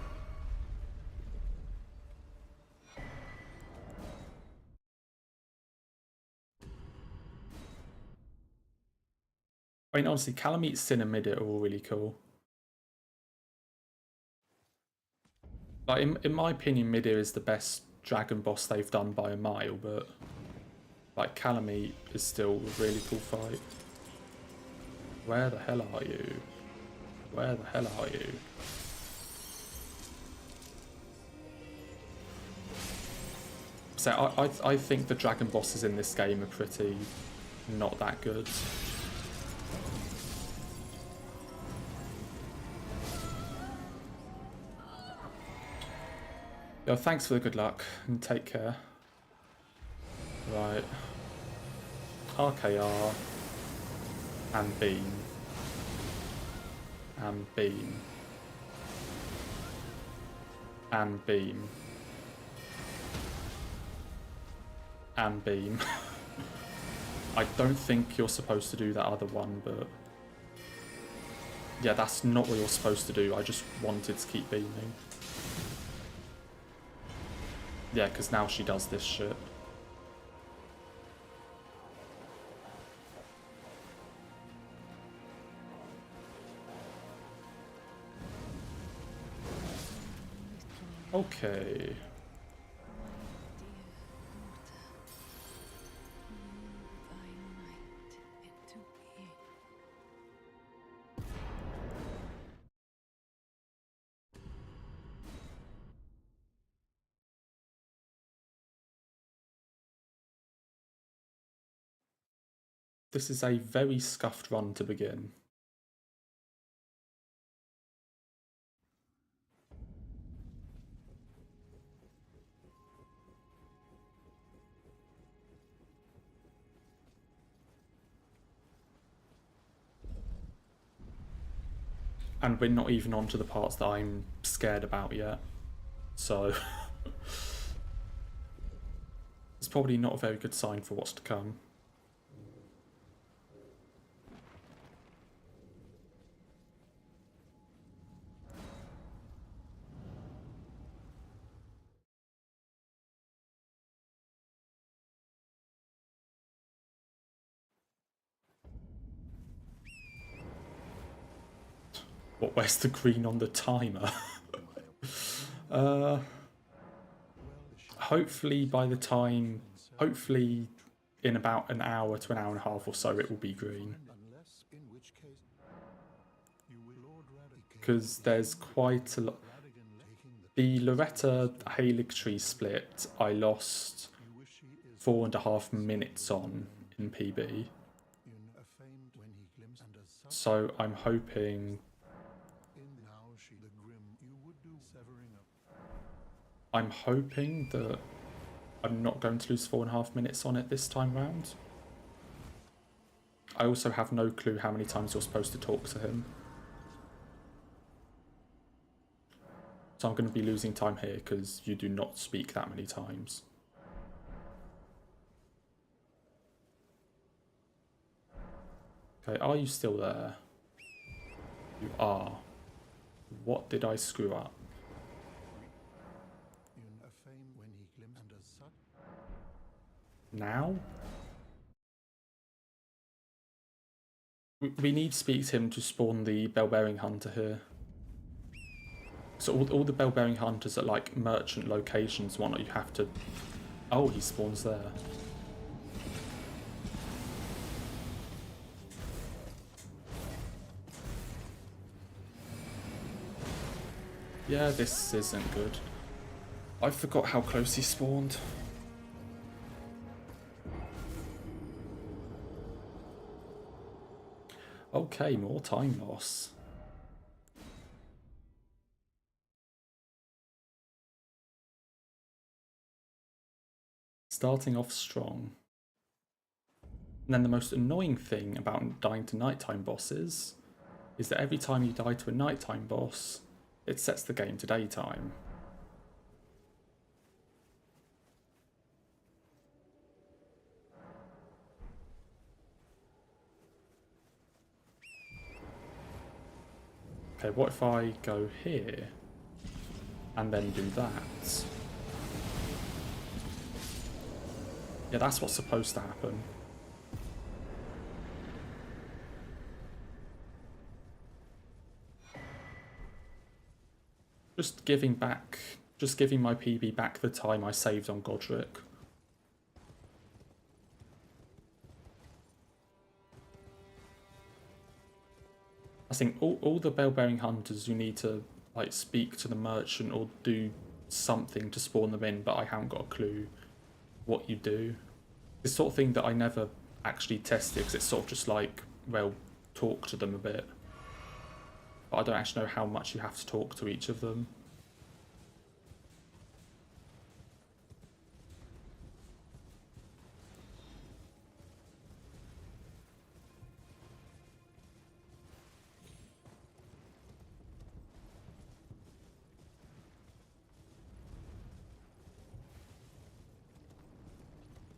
I mean, honestly, Calamite, Sin and Midit are all really cool. Like, in my opinion, Midit is the best dragon boss they've done by a mile, but like Calamite is still a really cool fight. Where the hell are you? Where the hell are you? So I think the dragon bosses in this game are pretty not that good. Yo, thanks for the good luck and take care. Right. RKR and beam. And beam. And beam. And beam. I don't think you're supposed to do that other one, but yeah, that's not what you're supposed to do. I just wanted to keep beaming. Yeah, because now she does this shit. Okay. This is a very scuffed run to begin. And we're not even on to the parts that I'm scared about yet. So it's probably not a very good sign for what's to come. What, where's the green on the timer? Hopefully by the time, hopefully in about an hour to an hour and a half or so it will be green. Because there's quite a lot. The Loretta Haligtree split I lost 4.5 minutes on in PB. So I'm hoping that I'm not going to lose 4.5 minutes on it this time round. I also have no clue how many times you're supposed to talk to him. So I'm going to be losing time here because you do not speak that many times. Okay, are you still there? You are. What did I screw up? Now? We need to speak to him to spawn the bell-bearing hunter here. So all the bell-bearing hunters at like merchant locations, whatnot, you have to... Oh, he spawns there. Yeah, this isn't good. I forgot how close he spawned. Okay, more time loss. Starting off strong. And then the most annoying thing about dying to nighttime bosses is that every time you die to a nighttime boss, it sets the game to daytime. Okay, what if I go here and then do that? Yeah, that's what's supposed to happen. Just giving my PB back the time I saved on Godric. I think all the bell-bearing hunters, you need to like speak to the merchant or do something to spawn them in, but I haven't got a clue what you do. It's sort of thing that I never actually tested because it's sort of just like, well, talk to them a bit. But I don't actually know how much you have to talk to each of them.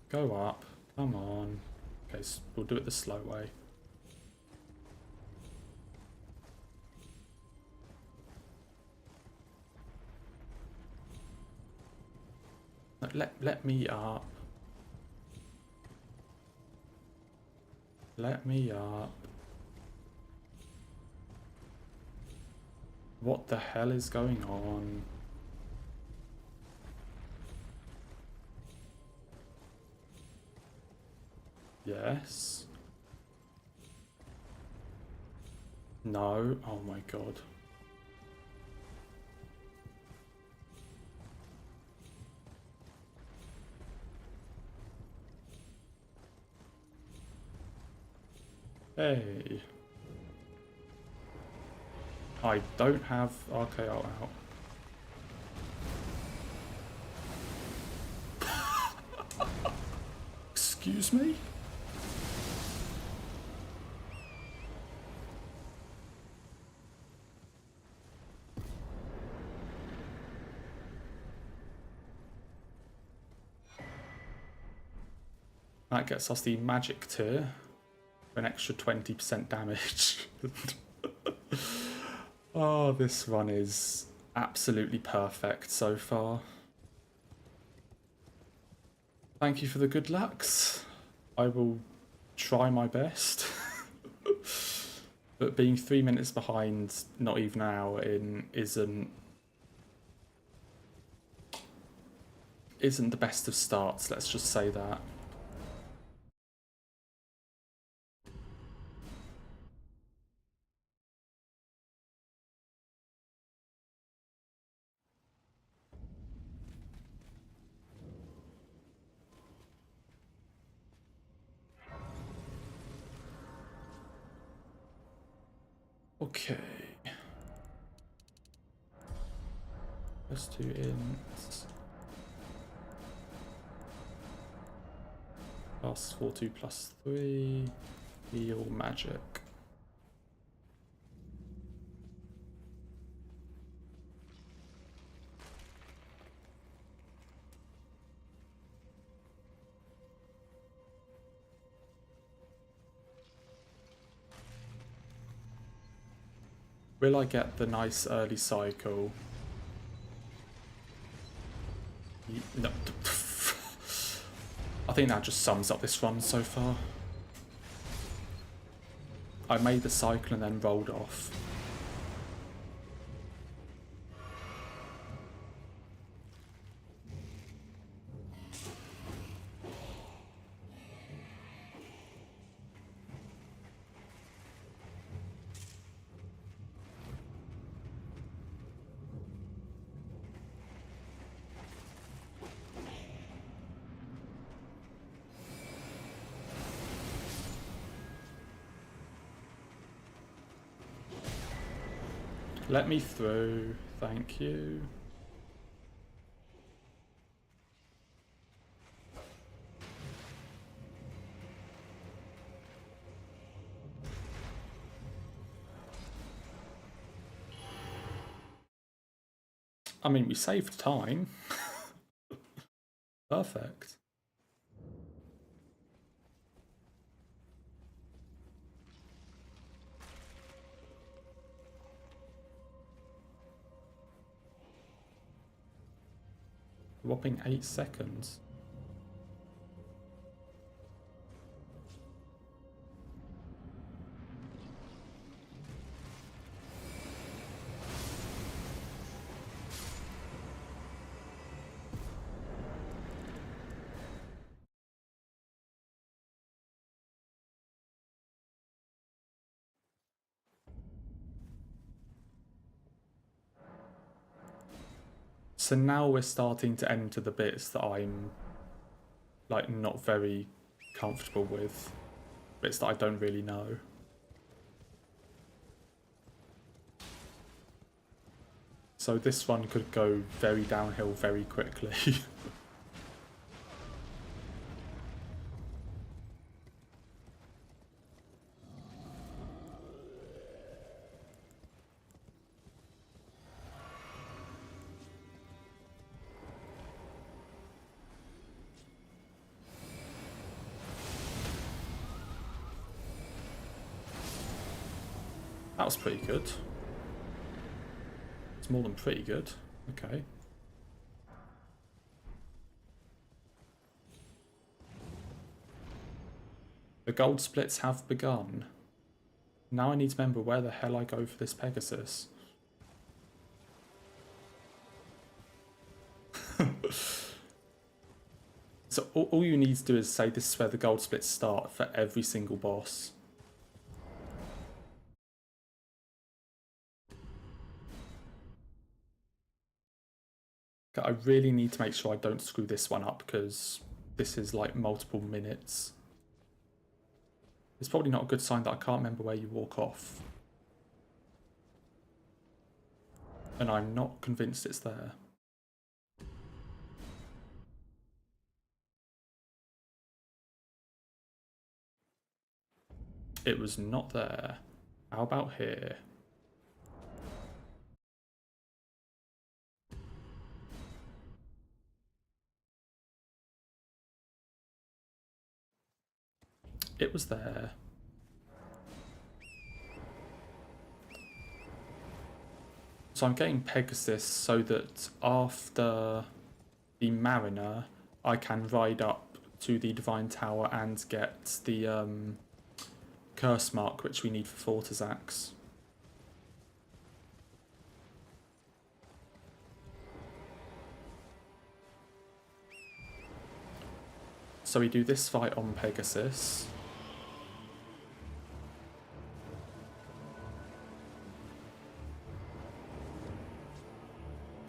Go up. Come on. Okay, so we'll do it the slow way. No, let me up. Let me up. What the hell is going on? Yes. No. Oh my god. Hey. I don't have RKO out. Excuse me? That gets us the magic tier for an extra 20% damage. Oh, this run is absolutely perfect so far. Thank you for the good lucks. I will try my best. But being 3 minutes behind, not even an hour in, isn't the best of starts, let's just say that. Okay. Let's do int. Plus 42 plus 3. Heal magic. Will I get the nice early cycle? No. I think that just sums up this run so far. I made the cycle and then rolled off. Let me through, thank you. I mean, we saved time. Perfect. Whopping 8 seconds. So now we're starting to enter the bits that I'm like not very comfortable with. Bits that I don't really know. So this one could go very downhill very quickly. That was pretty good. It's more than pretty good. Okay. The gold splits have begun. Now I need to remember where the hell I go for this Pegasus. So all you need to do is say this is where the gold splits start for every single boss. I really need to make sure I don't screw this one up because this is like multiple minutes. It's probably not a good sign that I can't remember where you walk off. And I'm not convinced it's there. It was not there. How about here? It was there. So I'm getting Pegasus so that after the Mariner, I can ride up to the Divine Tower and get the Curse Mark, which we need for Fortizax. So we do this fight on Pegasus.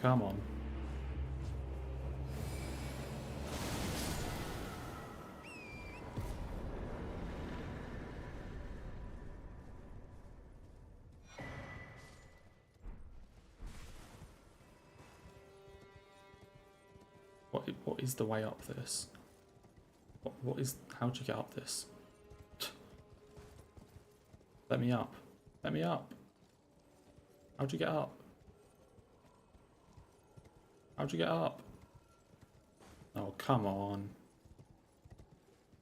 Come on. What is the way up this? What is... How'd you get up this? Let me up. Let me up. How'd you get up? How'd you get up? Oh, come on.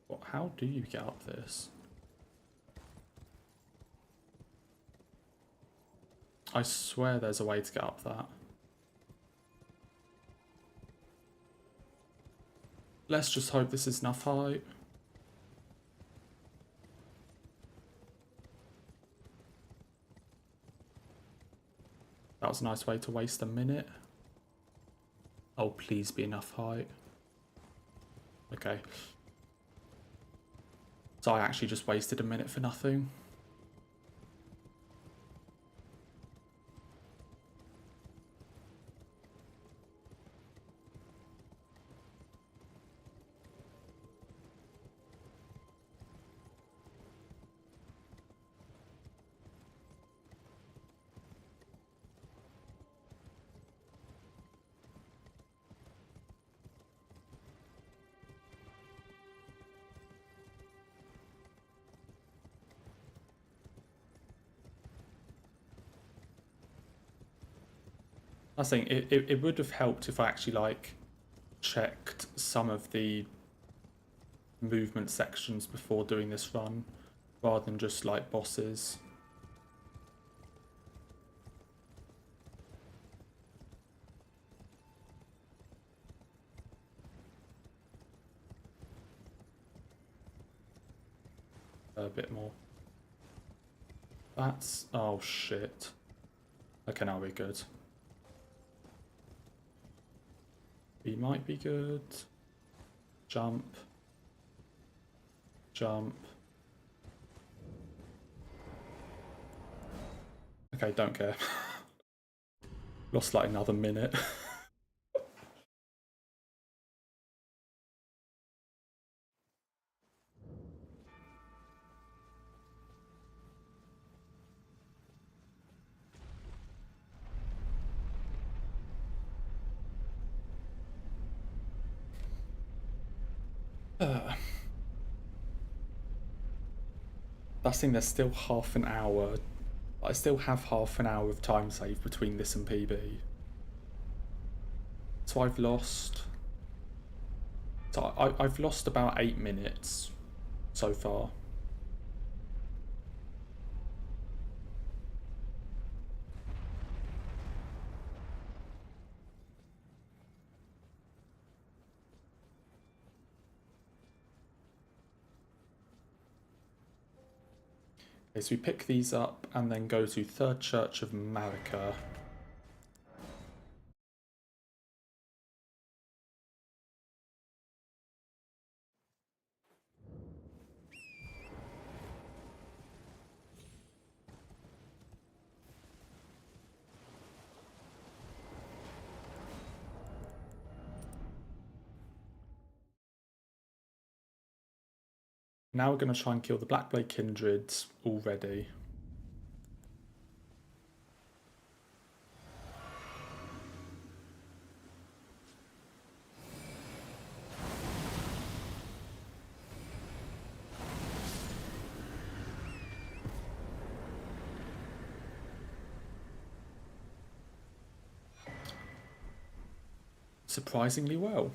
What? How do you get up this? I swear there's a way to get up that. Let's just hope this is enough height. That was a nice way to waste a minute. Oh, please be enough height. Okay. So I actually just wasted a minute for nothing. I think it would have helped if I actually like checked some of the movement sections before doing this run, rather than just like bosses. A bit more. That's... oh shit. Okay, now we're good. We might be good. Jump. Jump. Okay, don't care. Lost like another minute. That's thing, there's still half an hour. I still have half an hour of time save between this and PB. So I've lost... So I've lost about 8 minutes so far. Okay, so we pick these up and then go to Third Church of Marika. Now we're going to try and kill the Blackblade Kindreds already. Surprisingly well.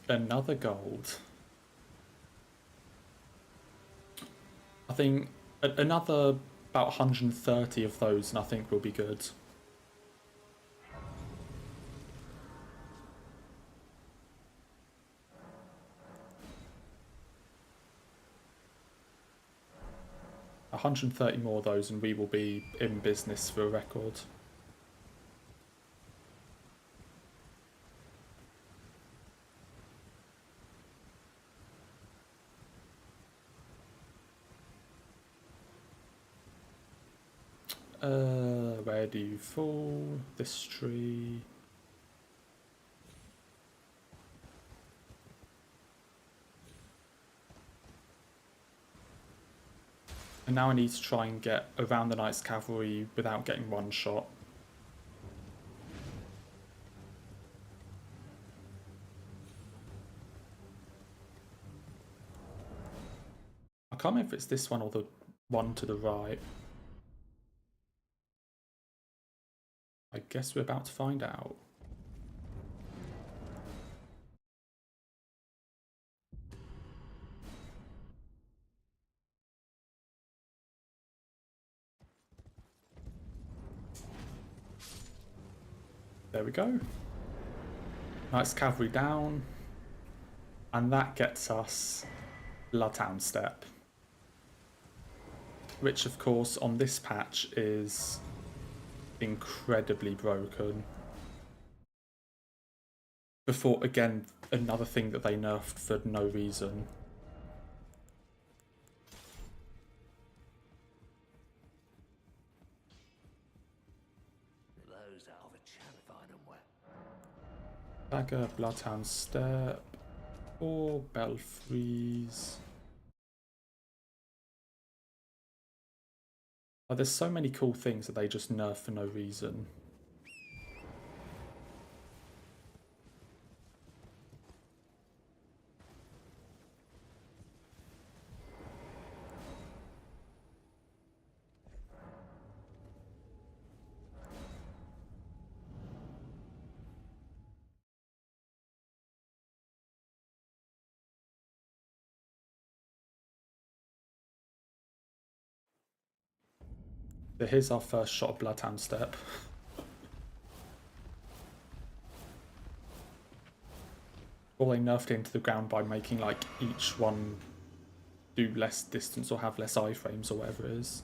Another gold. I think another about 130 of those and I think will be good. $130 more of those and we will be in business for a record. Where do you fall? This tree. And now I need to try and get around the Knight's Cavalry without getting one shot. I can't remember if it's this one or the one to the right. I guess we're about to find out. There we go. Knight's Cavalry down. And that gets us Bloodhound Step. Which, of course, on this patch is incredibly broken. Before, again, another thing that they nerfed for no reason. Dagger, Bloodhound Step, or Belfries. Oh, there's so many cool things that they just nerf for no reason. So here's our first shot of Bloodhound Step. Or they nerfed it into the ground by making like each one do less distance or have less iframes or whatever it is.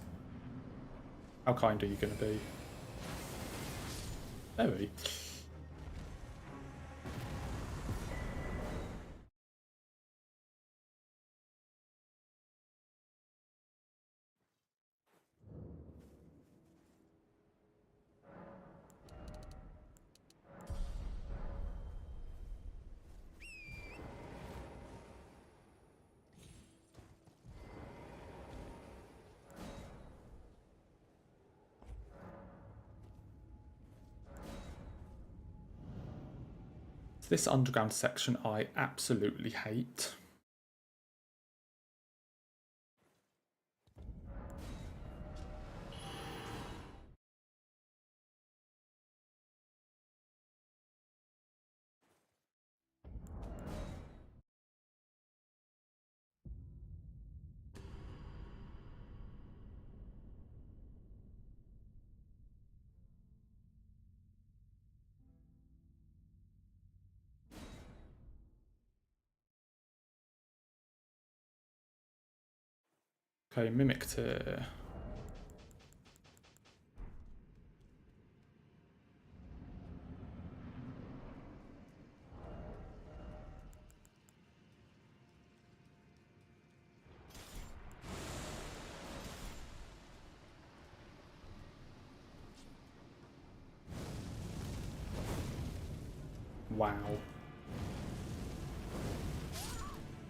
How kind are you going to be? There we go. This underground section I absolutely hate. Okay, Mimic Tier. Wow.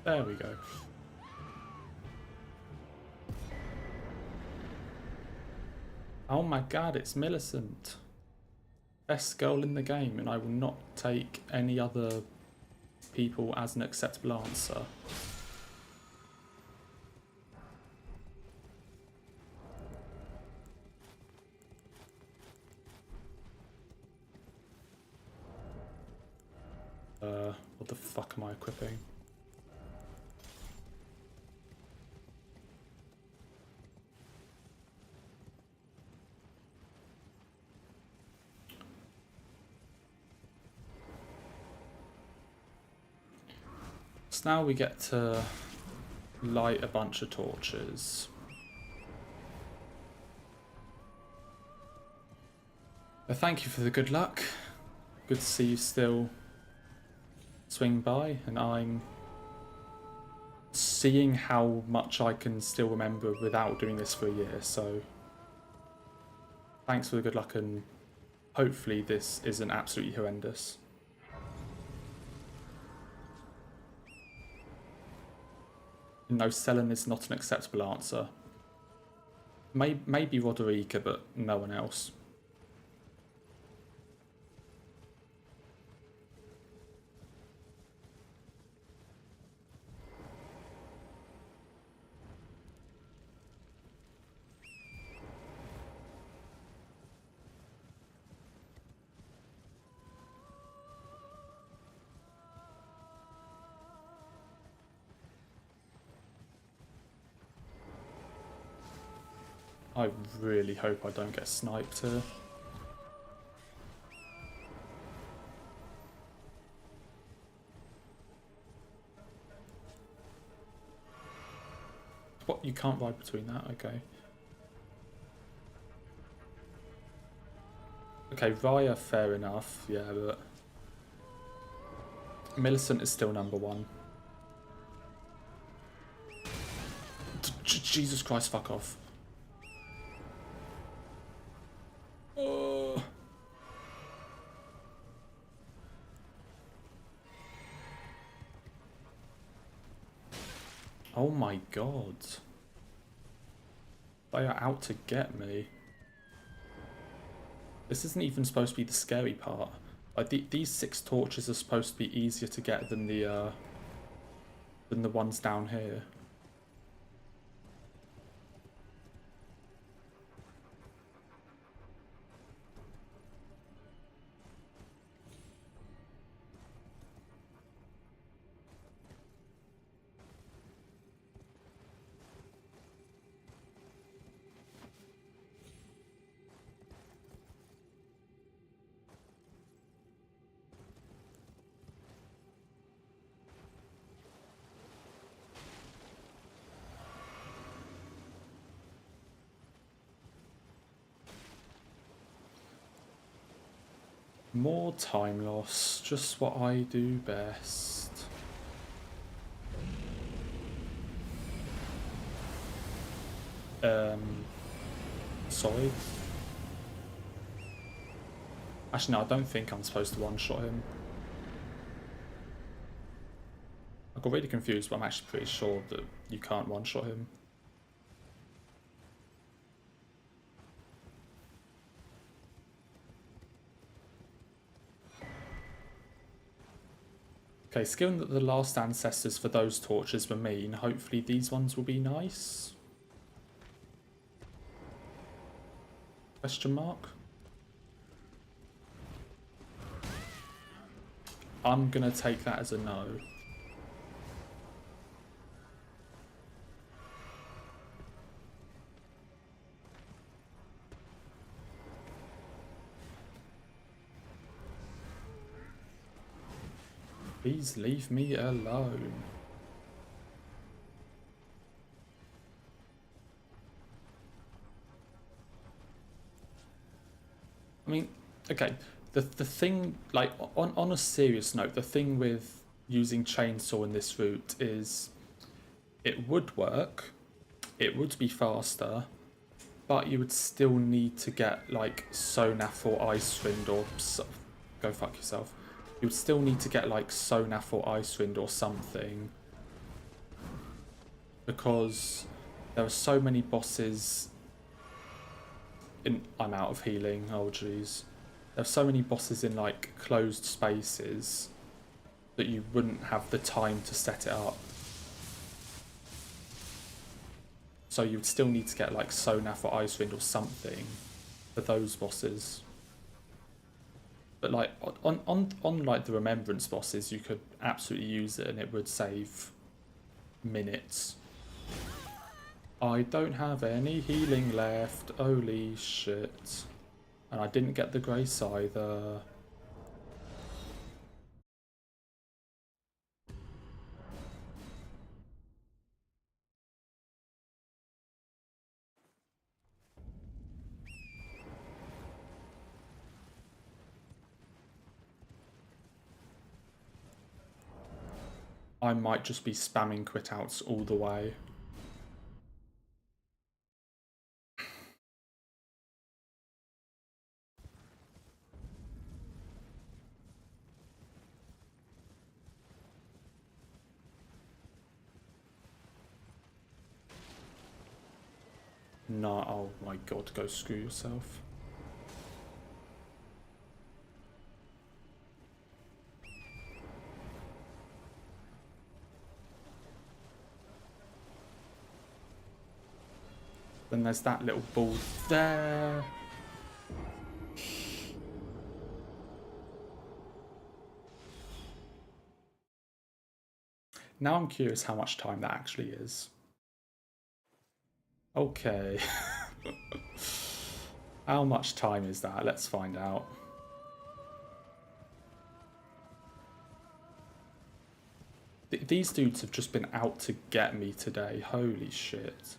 There we go. Oh my god, it's Millicent. Best girl in the game, and I will not take any other people as an acceptable answer. What the fuck am I equipping? So now we get to light a bunch of torches. But thank you for the good luck. Good to see you still swing by, and I'm seeing how much I can still remember without doing this for a year, so thanks for the good luck, and hopefully this isn't absolutely horrendous. No, Selen is not an acceptable answer. Maybe Roderica, but no one else. I really hope I don't get sniped here. What? You can't ride between that? Okay. Okay, Raya, fair enough, yeah, but Millicent is still number one. Jesus Christ, fuck off. Oh my god. They are out to get me. This isn't even supposed to be the scary part. Like these 6 torches are supposed to be easier to get than the ones down here. More time loss, just what I do best. Sorry. Actually, no, I don't think I'm supposed to one-shot him. I got really confused, but I'm actually pretty sure that you can't one-shot him. Okay, so given that the last ancestors for those torches were mean, hopefully these ones will be nice. Question mark? I'm gonna take that as a no. Please leave me alone. I mean, okay, the thing, like, on a serious note, the thing with using chainsaw in this route is it would work, it would be faster, but you would still need to get, like, Sonaf or Icewind or... Go fuck yourself. You would still need to get, like, Sonaf or Icewind or something. Because there are so many bosses... I'm out of healing, oh jeez. There are so many bosses in, like, closed spaces that you wouldn't have the time to set it up. So you would still need to get, like, Sonaf or Icewind or something for those bosses. But, like, on like, the Remembrance bosses, you could absolutely use it and it would save minutes. I don't have any healing left. Holy shit. And I didn't get the grace either. I might just be spamming quit outs all the way. No, oh my god, go screw yourself. Then there's that little ball there. Now I'm curious how much time that actually is. Okay. How much time is that? Let's find out. These dudes have just been out to get me today. Holy shit.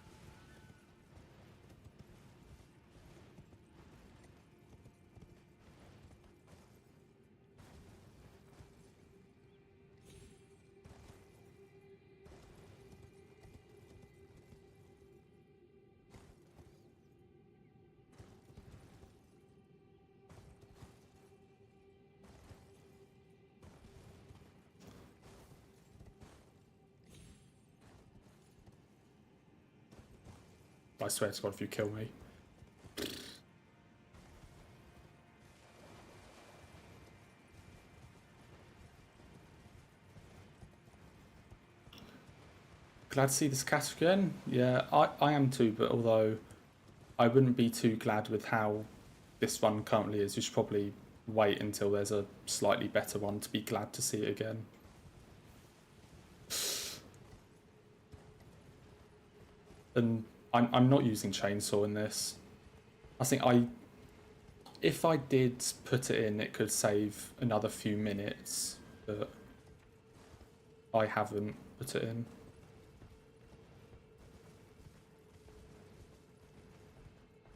I swear to God, if you kill me. Glad to see this cat again. Yeah, I am too, but although I wouldn't be too glad with how this one currently is, you should probably wait until there's a slightly better one to be glad to see it again. And I'm not using chainsaw in this. I think if I did put it in, it could save another few minutes, but I haven't put it in.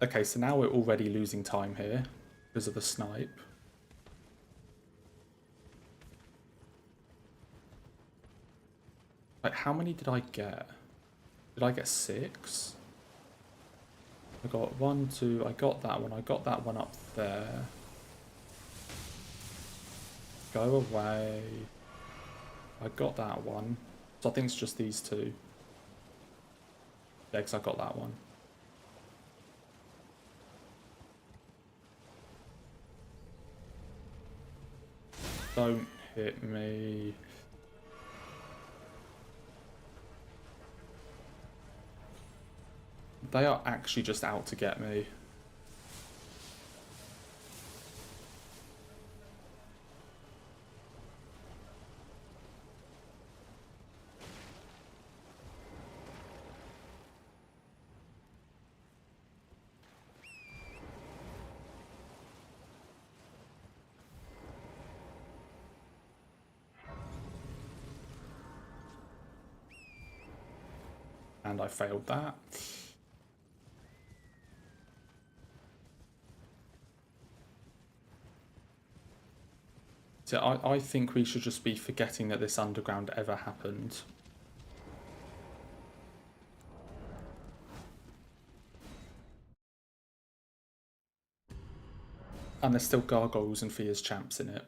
Okay, so now we're already losing time here because of the snipe. Like, how many did I get? Did I get 6? I got 1, 2, I got that one up there. Go away. I got that one. So I think it's just these two. Yeah, because I got that one. Don't hit me. They are actually just out to get me. And I failed that. So I think we should just be forgetting that this underground ever happened. And there's still gargoyles and Fia's champs in it.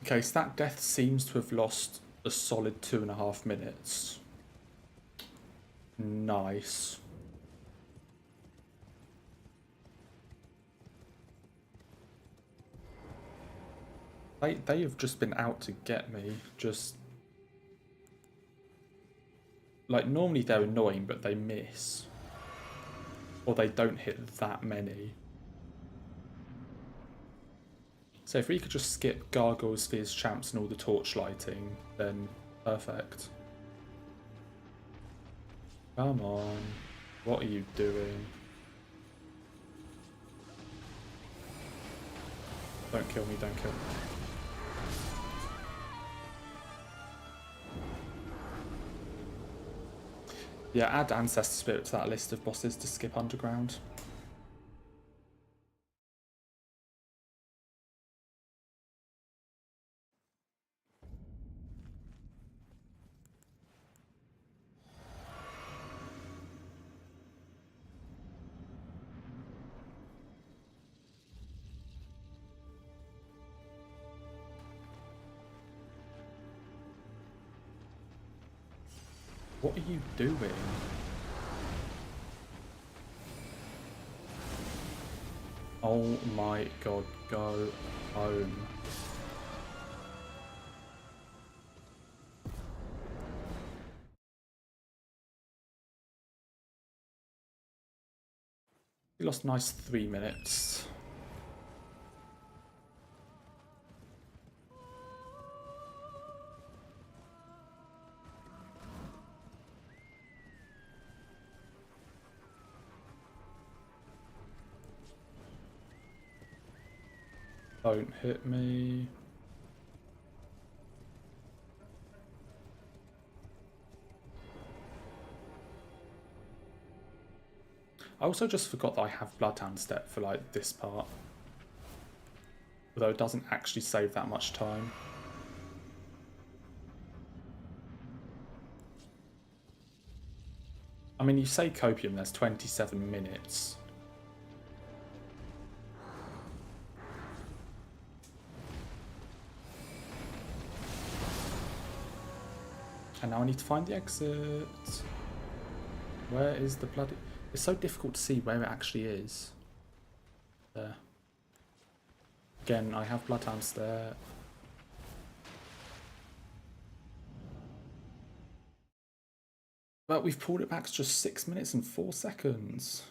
Okay, so that death seems to have lost a solid 2.5 minutes. Nice. They have just been out to get me. Just like normally they're annoying, but they miss. Or they don't hit that many. So if we could just skip gargoyles, spheres, champs and all the torch lighting, then perfect. Come on. What are you doing? Don't kill me, don't kill me. Yeah, add Ancestor Spirit to that list of bosses to skip underground. What are you doing? Oh my god, go home. We lost a nice 3 minutes. Don't hit me. I also just forgot that I have Bloodhound Step for like this part. Although it doesn't actually save that much time. I mean, you say Copium, there's 27 minutes. And now I need to find the exit. Where is the bloody... It's so difficult to see where it actually is. There. Again, I have Bloodhounds there. But we've pulled it back to just 6 minutes and 4 seconds.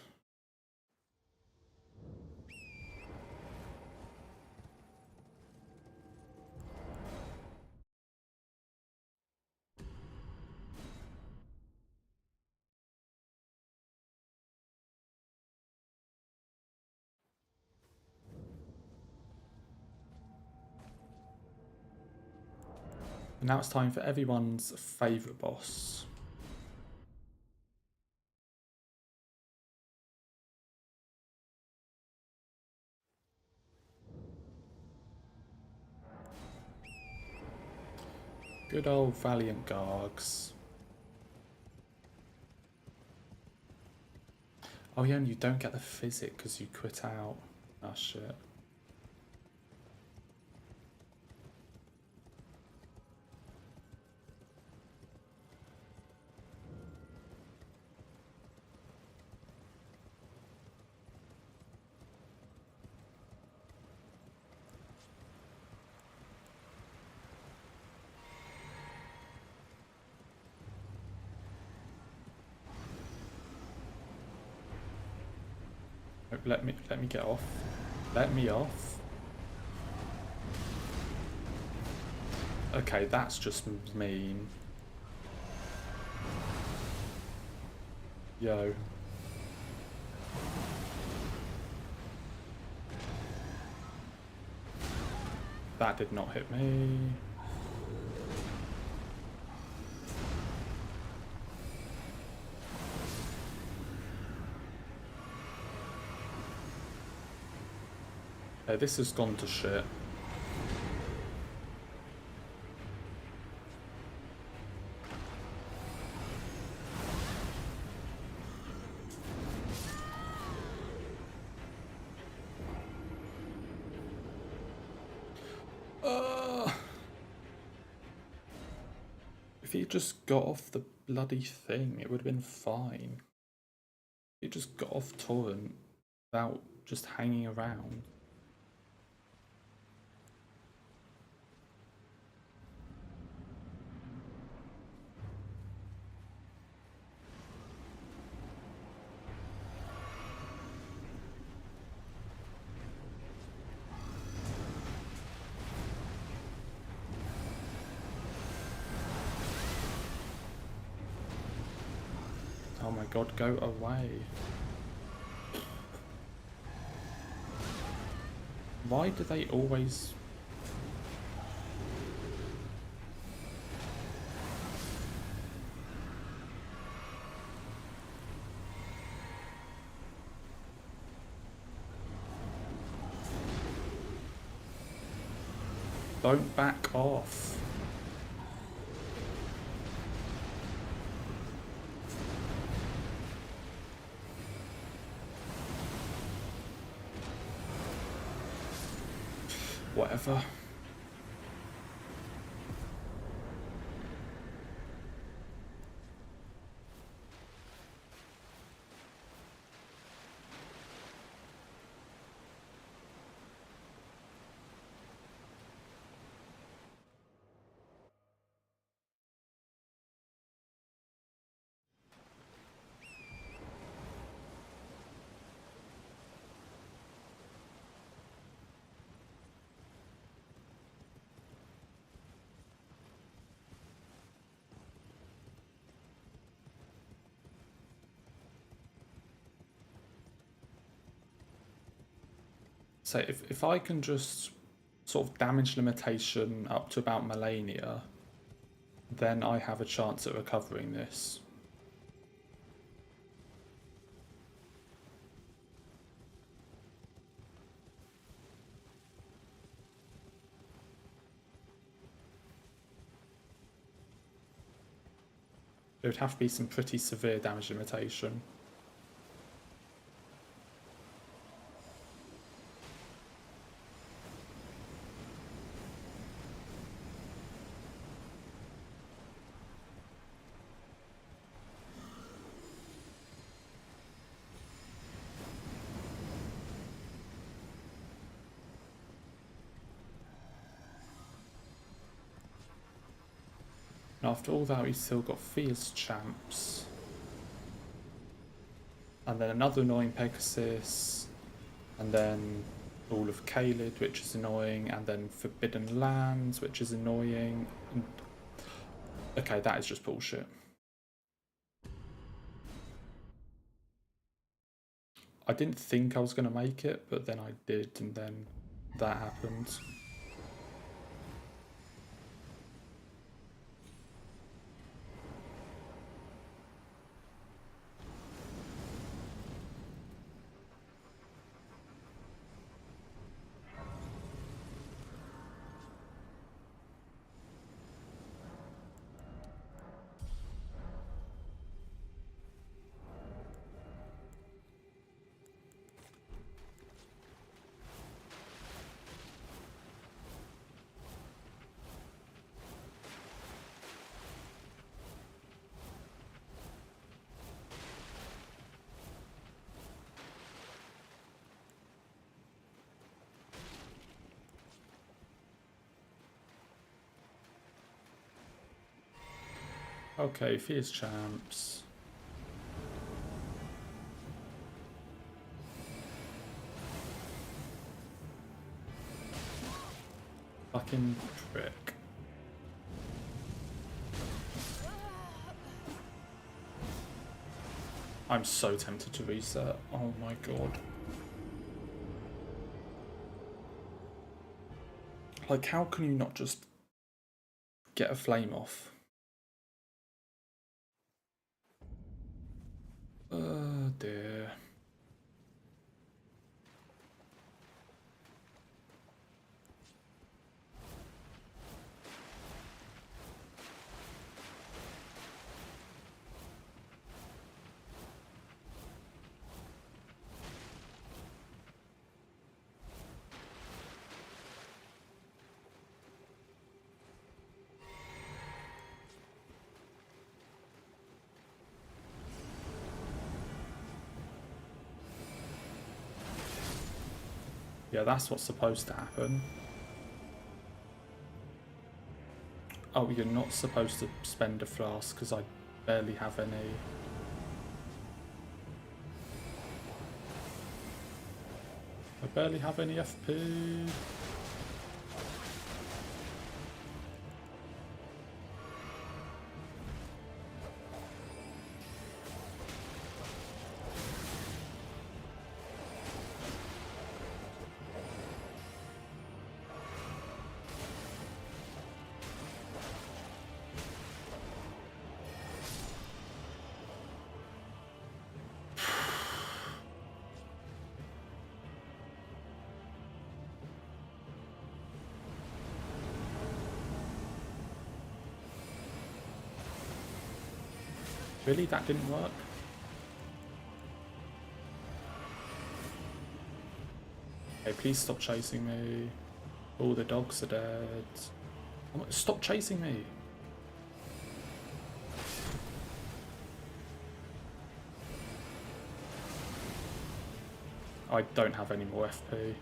And now it's time for everyone's favourite boss. Good old Valiant Gargs. Oh yeah, and you don't get the physic because you quit out. Oh shit. Let me get off. Let me off. Okay, that's just mean. Yo. That did not hit me. Okay, this has gone to shit. If he just got off the bloody thing, it would have been fine. He just got off torrent without just hanging around. Oh my god, go away. Why do they always... Don't back off. Whatever. So if I can just sort of damage limitation up to about Melania, then I have a chance at recovering this. It would have to be some pretty severe damage limitation. And after all that, we've still got Fierce Champs. And then another annoying Pegasus. And then all of Caelid, which is annoying. And then Forbidden Lands, which is annoying. And... okay, that is just bullshit. I didn't think I was going to make it, but then I did, and then that happened. Okay, Fierce Champs. fucking prick. I'm so tempted to reset. Oh my god. Like, how can you not just get a flame off? Oh dear. Yeah, that's what's supposed to happen. Oh, you're not supposed to spend a flask because I barely have any. I barely have any FP. Really? That didn't work? Okay, please stop chasing me. All the dogs are dead. Stop chasing me! I don't have any more FP.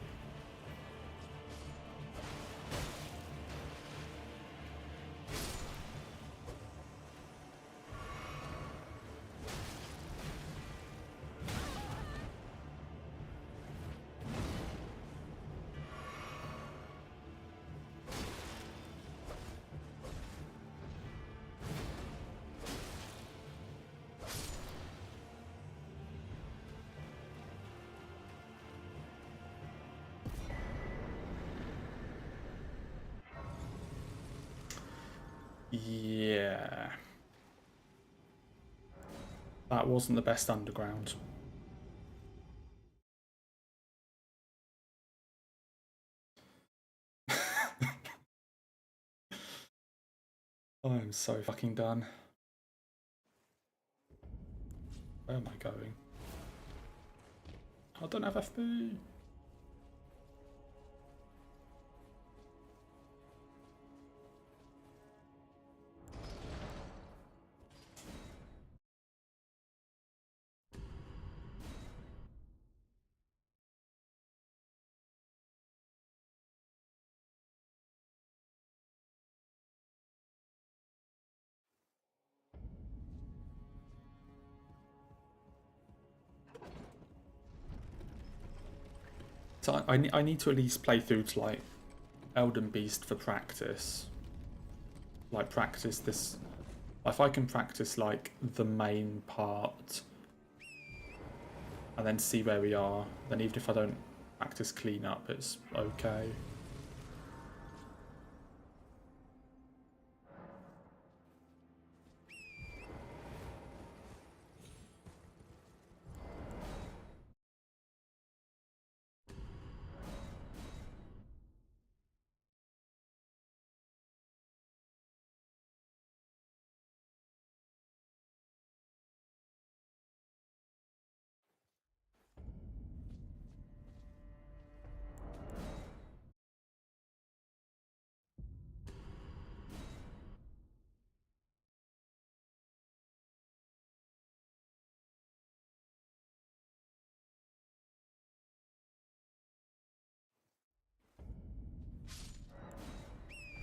Yeah. That wasn't the best underground. I'm so fucking done. Where am I going? I don't have FP. So I need to at least play through to like Elden Beast for practice. Like practice this. If I can practice like the main part and then see where we are, then even if I don't practice cleanup, it's okay.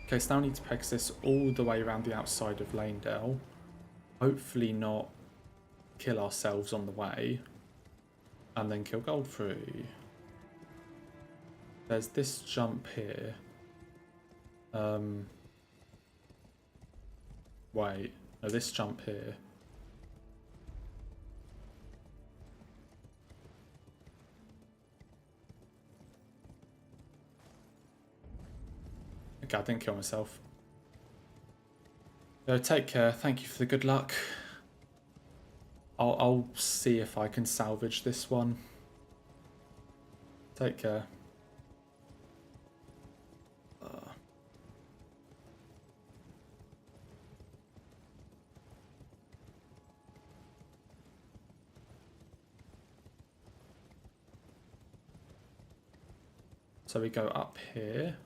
Okay, so now I need to pegs this all the way around the outside of Lanedale. Hopefully not kill ourselves on the way. And then kill Godfrey. There's this jump here. Wait, no, this jump here. Okay, I didn't kill myself. So take care. Thank you for the good luck. I'll see if I can salvage this one. Take care. So we go up here.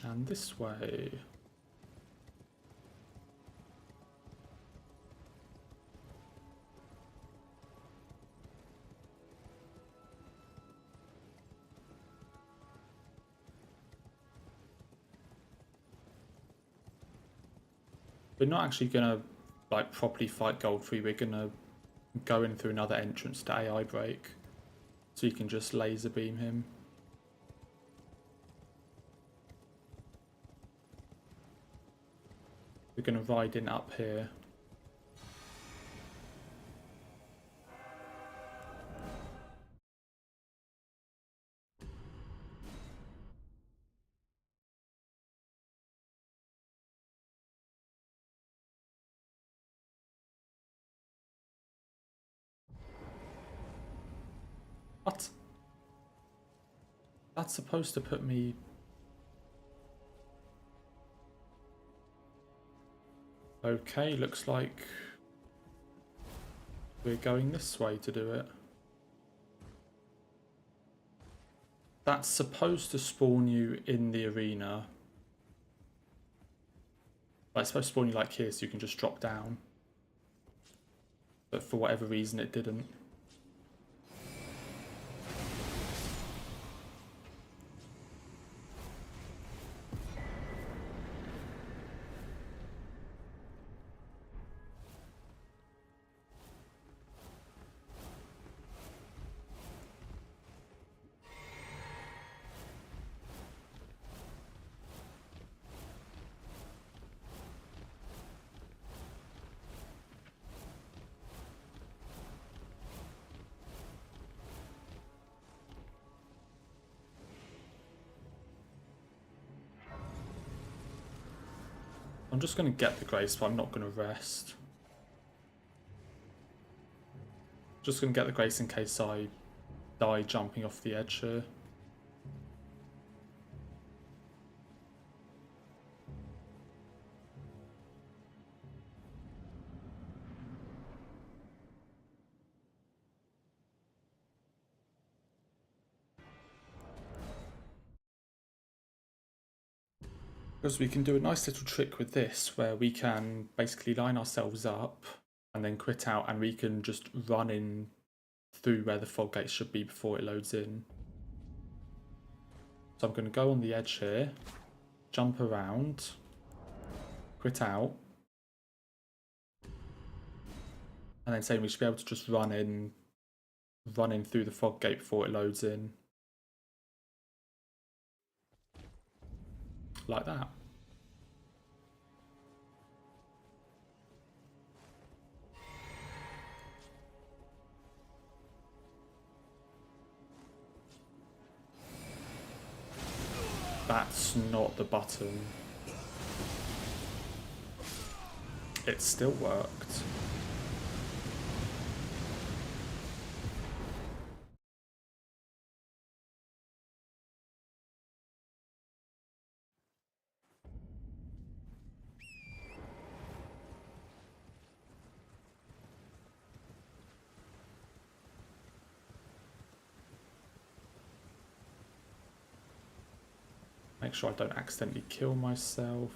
And this way. We're not actually gonna like properly fight Goldfree. We're gonna go in through another entrance to AI break, so you can just laser beam him. We're gonna ride in up here. What? That's supposed to put me... Okay, looks like we're going this way to do it. That's supposed to spawn you in the arena. Like, it's supposed to spawn you like here so you can just drop down. But for whatever reason it didn't. I'm just going to get the grace, but I'm not going to rest. Just going to get the grace in case I die jumping off the edge here. Because we can do a nice little trick with this where we can basically line ourselves up and then quit out, and we can just run in through where the fog gates should be before it loads in. So I'm going to go on the edge here, jump around, quit out, and then saying we should be able to just run in through the fog gate before it loads in. Like that. That's not the button. It still worked. Make sure I don't accidentally kill myself.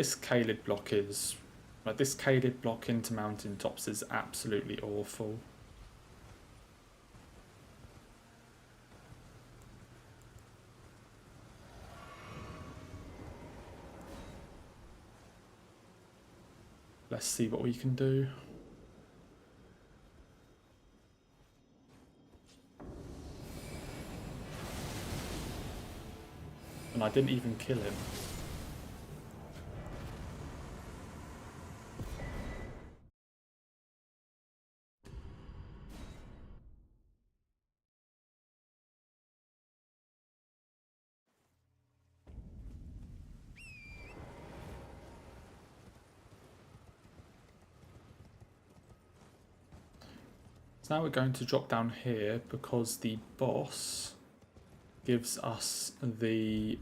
This Kaled block is... Like, this Kaled block into mountaintops is absolutely awful. Let's see what we can do. And I didn't even kill him. So now we're going to drop down here because the boss gives us the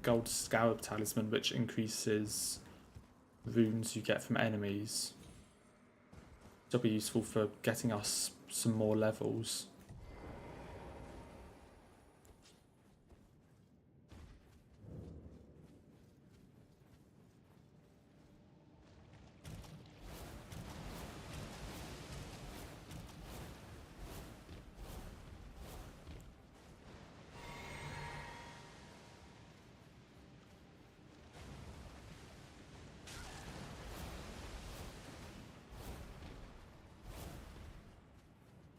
gold scarab talisman, which increases runes you get from enemies. It'll be useful for getting us some more levels.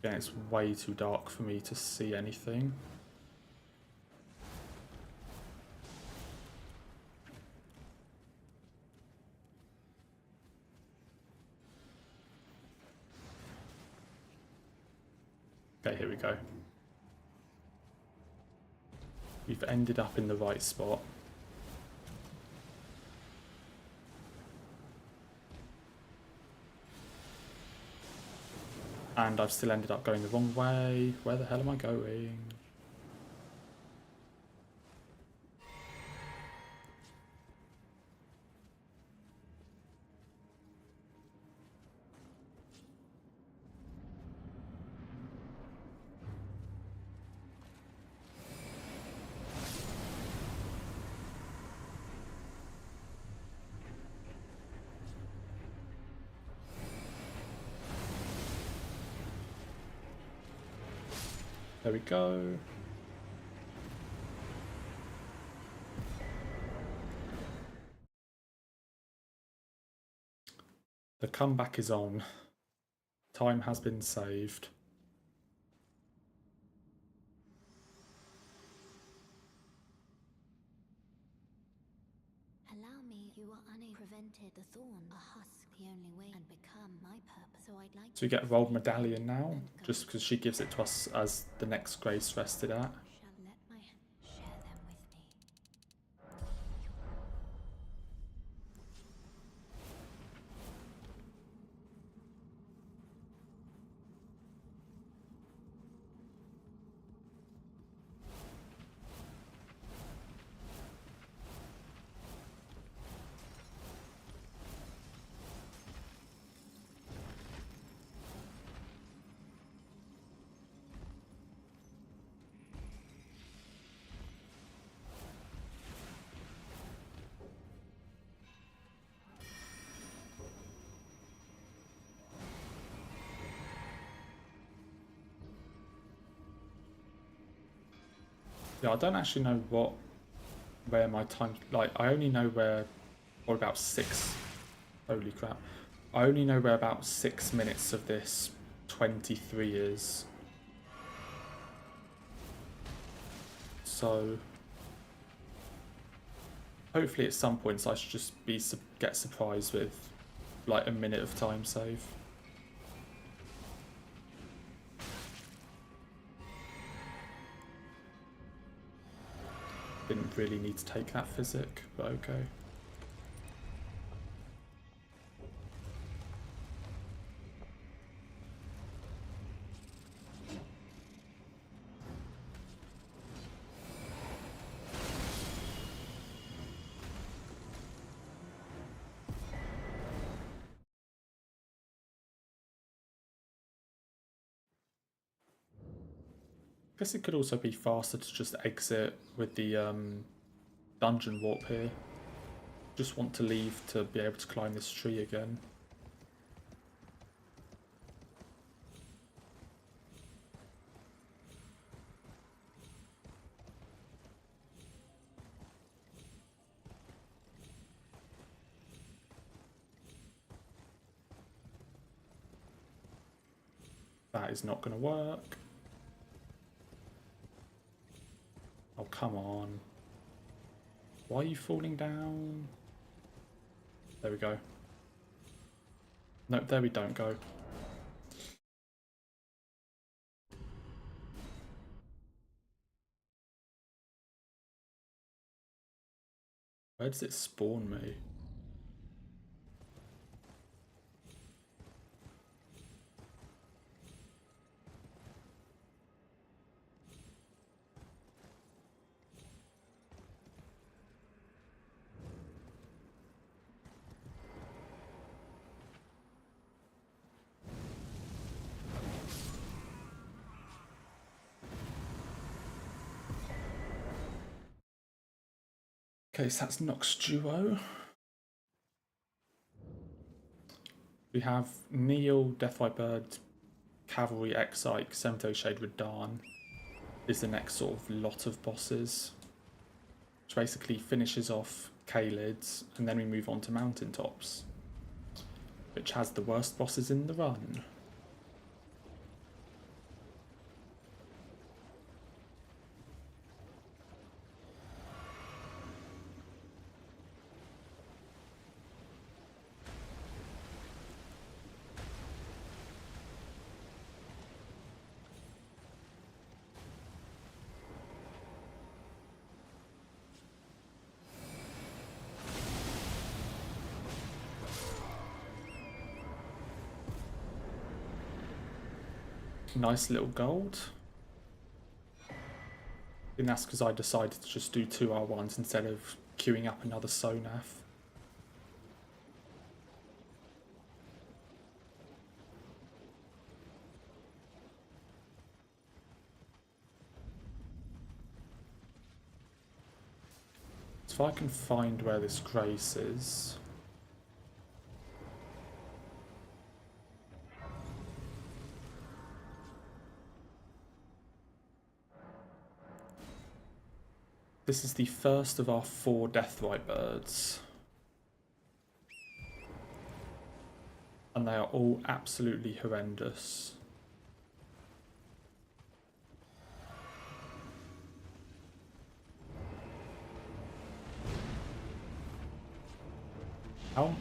Yeah, it's way too dark for me to see anything. Okay, here we go. We've ended up in the right spot. And I've still ended up going the wrong way. Where the hell am I going? There we go. The comeback is on. Time has been saved. Allow me, you are prevented the thorn, a husk, the only way, and become my purpose. So I'd like So we get a gold medallion now, just because she gives it to us as the next grace rested at. shall let my share them with me. Yeah, I don't actually know where my time, like, I only know where, or about 6, holy crap. I only know where about 6 minutes of this 23 is. So, hopefully at some points I should just get surprised with, like, a minute of time save. Didn't really need to take that physic, but okay. I guess it could also be faster to just exit with the dungeon warp here. just want to leave to be able to climb this tree again. That is not going to work. Oh, come on. Why are you falling down? There we go. Nope, there we don't go. Where does it spawn me? Okay, so that's Nox Duo. We have Neil, Deathlight Bird, Cavalry, Exike, Cemetery Shade, Radahn is the next sort of lot of bosses, which basically finishes off Kalids, and then we move on to Mountaintops, which has the worst bosses in the run. Nice little gold. I think that's because I decided to just do 2 R1s instead of queuing up another Sonaf. So if I can find where this Grace is. This is the first of our 4 Deathlight Birds. And they are all absolutely horrendous. How?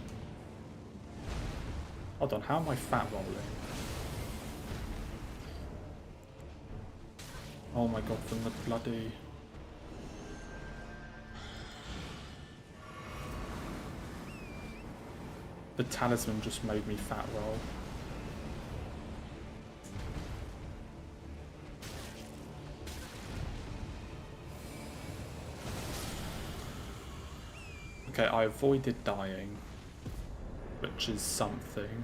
Hold on, how am I fat rolling? Oh my god, from the bloody... The talisman just made me fat roll. Okay, I avoided dying, which is something.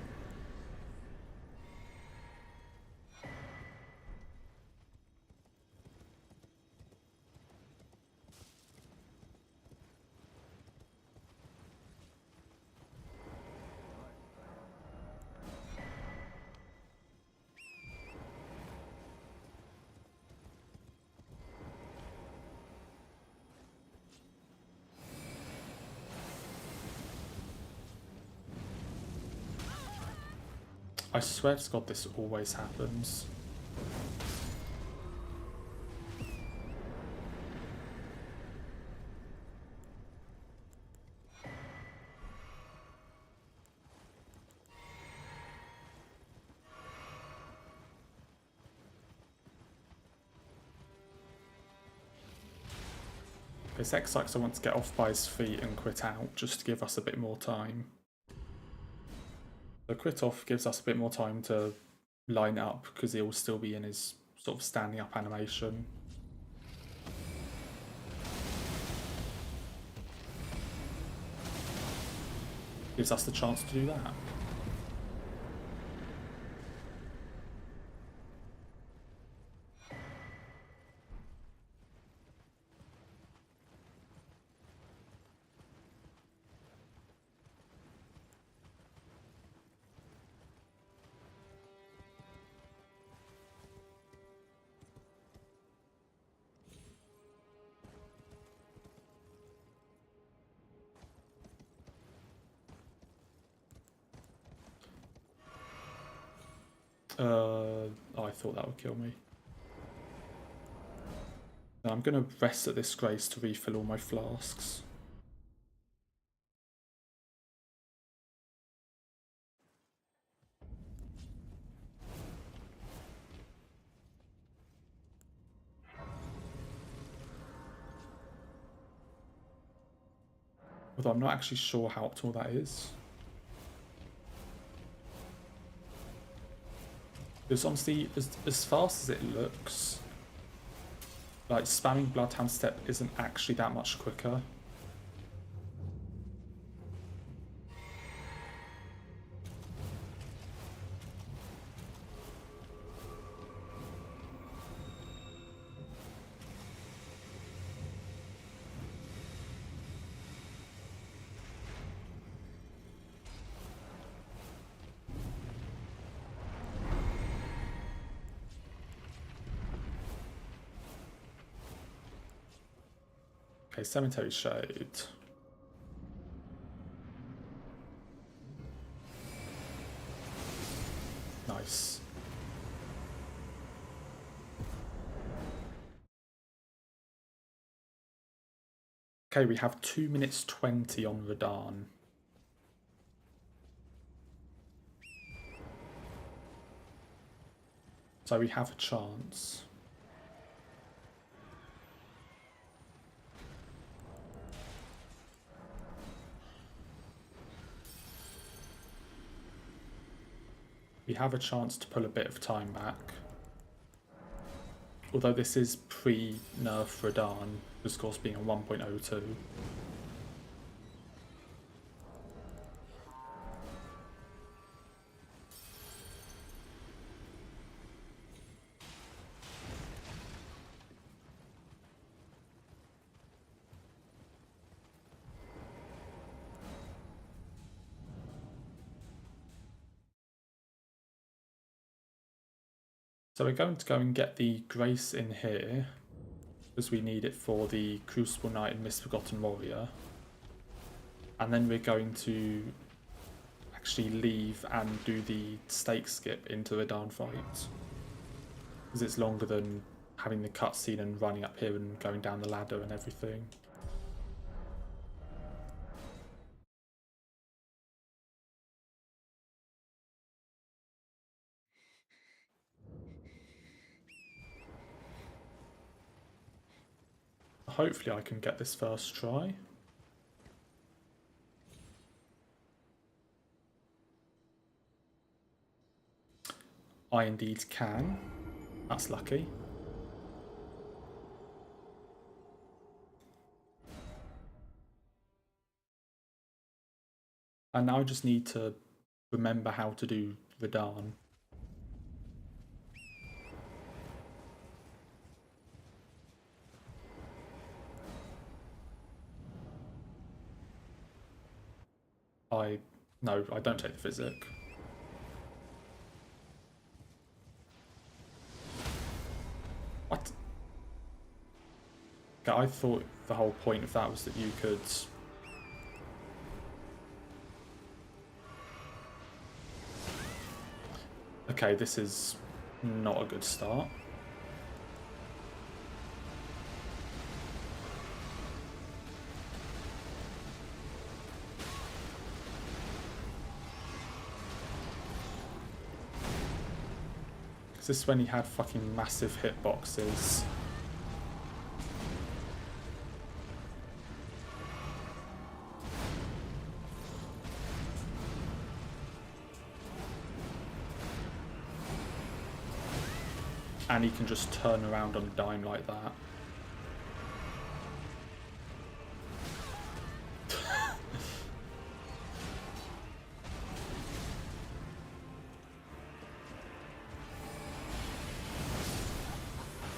I swear to God this always happens. This X-Likes I want to get off by his feet and quit out, just to give us a bit more time. The quit off gives us a bit more time to line up, because he'll still be in his sort of standing up animation. Gives us the chance to do that. Oh, I thought that would kill me. No, I'm going to rest at this grace to refill all my flasks. Although I'm not actually sure how optimal that is. Because honestly, as fast as it looks, like spamming Bloodhound Step isn't actually that much quicker. Okay, Cemetery Shade. Nice. Okay, we have 2 minutes 20 on Radahn. So we have a chance. We have a chance to pull a bit of time back. Although this is pre-nerf Radahn, the course being a 1.02. So we're going to go and get the Grace in here, because we need it for the Crucible Knight and Misforgotten Warrior. And then we're going to actually leave and do the stake skip into the Radahn fight. Because it's longer than having the cutscene and running up here and going down the ladder and everything. Hopefully I can get this first try. I indeed can. That's lucky. And now I just need to remember how to do Radahn. No, I don't take the physic. What? Okay, I thought the whole point of that was that you could... Okay, this is not a good start. This is when he had fucking massive hitboxes. And he can just turn around on a dime like that.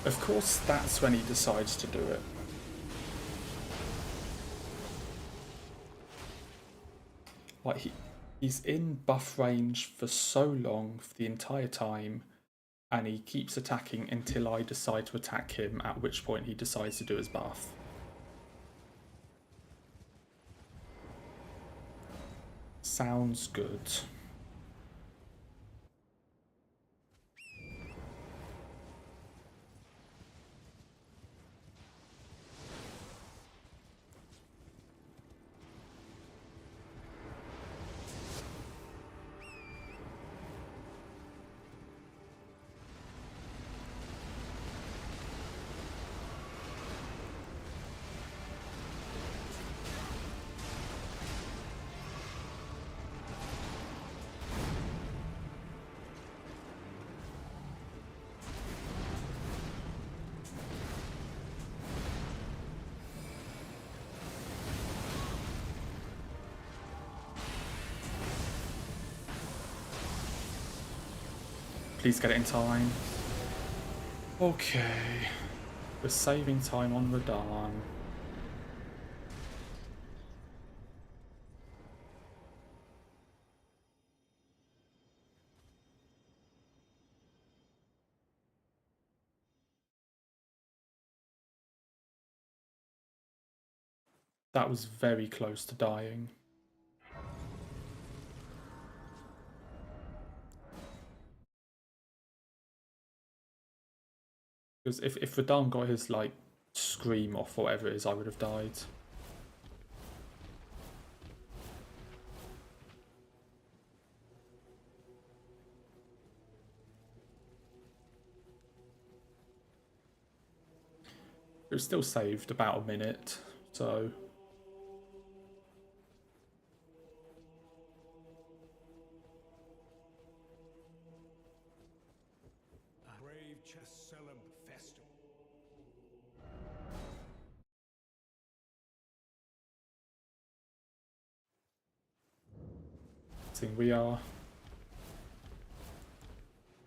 Of course, that's when he decides to do it. Like, he's in buff range for so long, for the entire time, and he keeps attacking until I decide to attack him, at which point he decides to do his buff. Sounds good. Please get it in time. Okay. We're saving time on Radahn. That was very close to dying. Because if Radahn got his, like, scream off or whatever it is, I would have died. It was still saved about a minute, so... Brave Chesselim Festival. I think we are...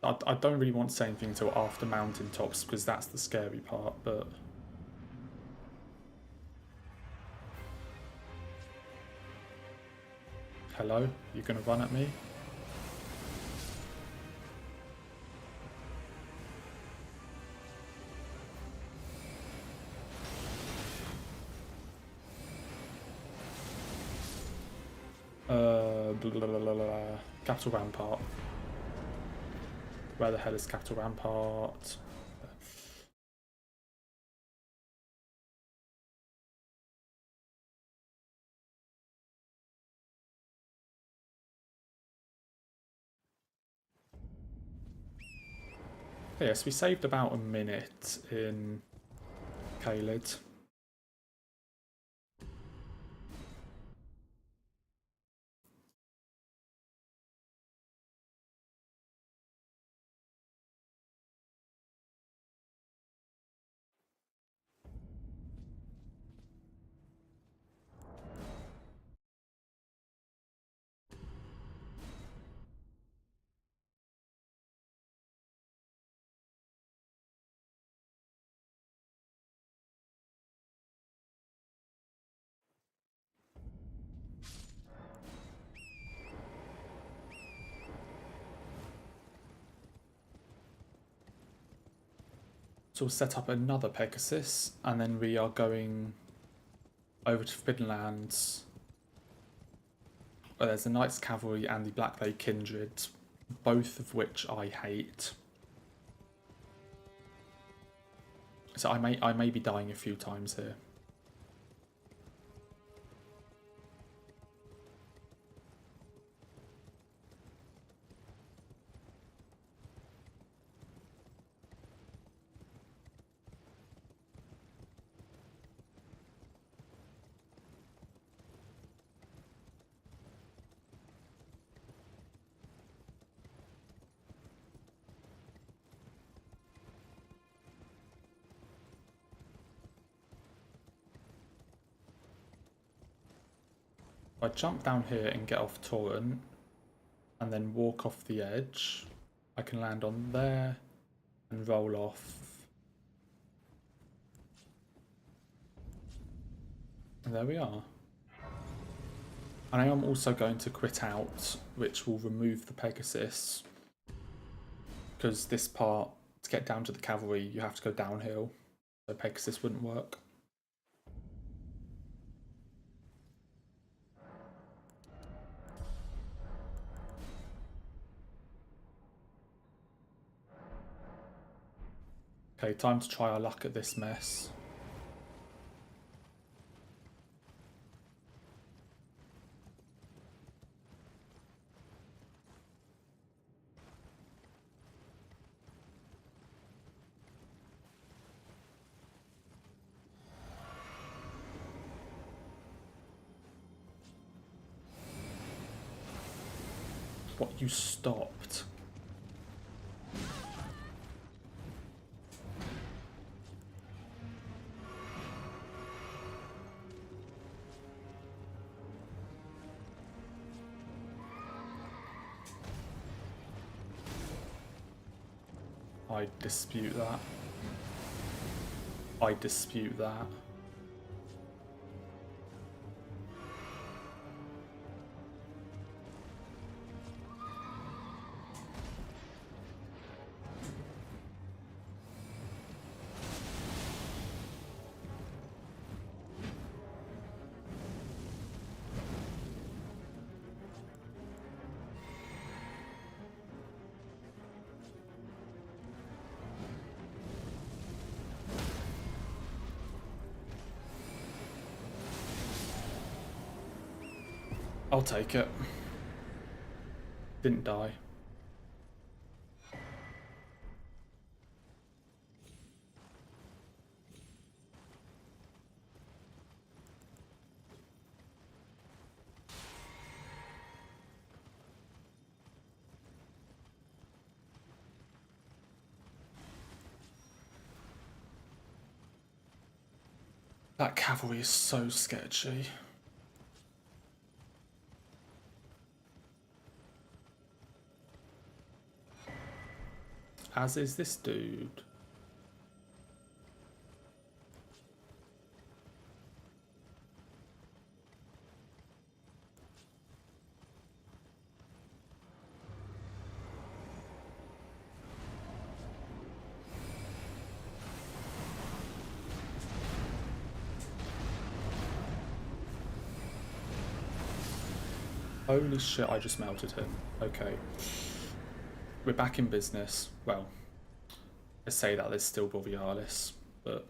I don't really want to say anything until after mountaintops, because that's the scary part, but... Hello? You gonna run at me? Blah, blah, blah, blah. Capital Rampart. Where the hell is Capital Rampart? Yes, we saved about a minute in Caelid. So we'll set up another Pegasus, and then we are going over to Forbidden Lands. Well, there's the Knights Cavalry and the Blackblade Kindred, both of which I hate. So I may be dying a few times here. I jump down here and get off Torrent, and then walk off the edge. I can land on there and roll off. And there we are. And I am also going to quit out, which will remove the Pegasus. Because this part, to get down to the cavalry, you have to go downhill. So Pegasus wouldn't work. Okay, time to try our luck at this mess. What, you stopped? I dispute that. I dispute that. I'll take it. Didn't die. That cavalry is so sketchy. As is this dude. Holy shit, I just melted him. Okay. We're back in business. Well, I say that there's still Borealis, but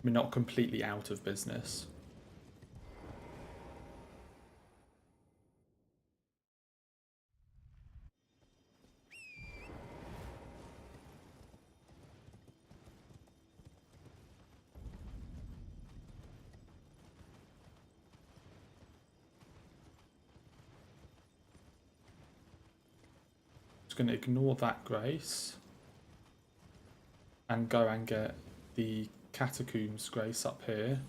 we're not completely out of business. Just going to ignore that grace and go and get the Catacombs grace up here.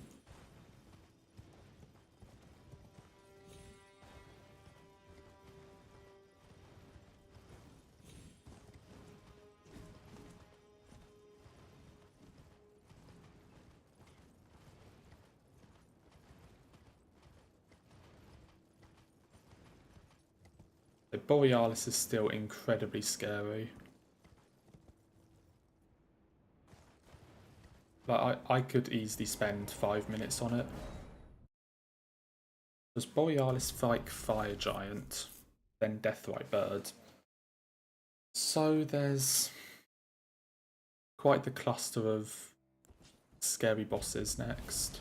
The Borealis is still incredibly scary. Like, I could easily spend 5 minutes on it. Does Borealis fight Fire Giant, then Deathrite Bird? So there's quite the cluster of scary bosses next.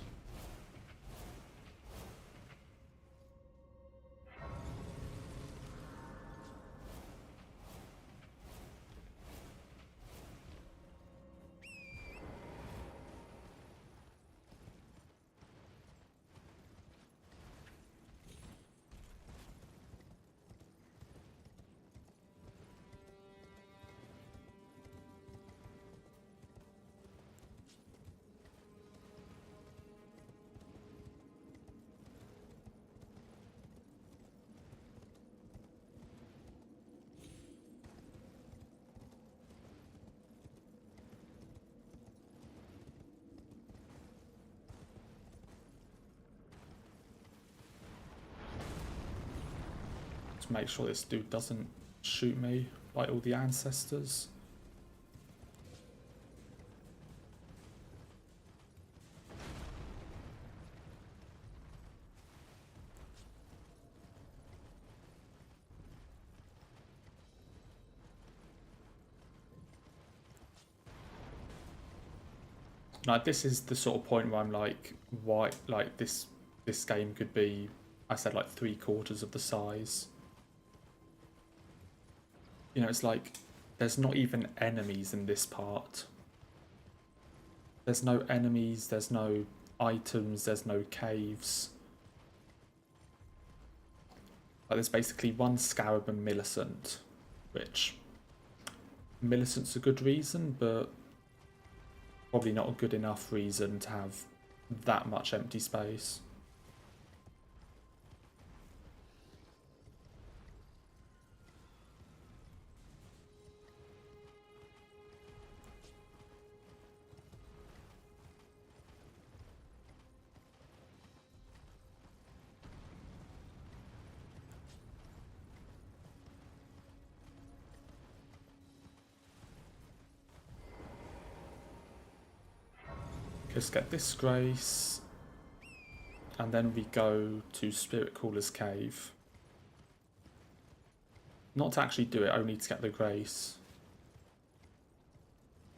Make sure this dude doesn't shoot me like all the ancestors. Like, this is the sort of point where I'm like, why, like, this game could be, I said, like 3/4 of the size. You know, it's like, there's not even enemies in this part. There's no enemies, there's no items, there's no caves. Like, there's basically one Scarab and Millicent, which Millicent's a good reason, but probably not a good enough reason to have that much empty space. Let's get this Grace. And then we go to Spirit Caller's Cave. Not to actually do it, only to get the Grace.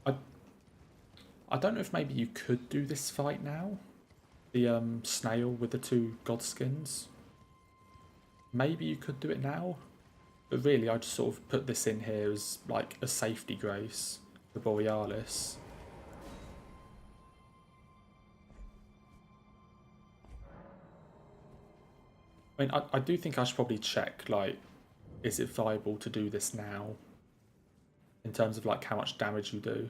I don't know if maybe you could do this fight now. The snail with the 2 god skins. Maybe you could do it now. But really, I just sort of put this in here as like a safety Grace for Borealis. I mean, I do think I should probably check, like, is it viable to do this now? In terms of, like, how much damage you do.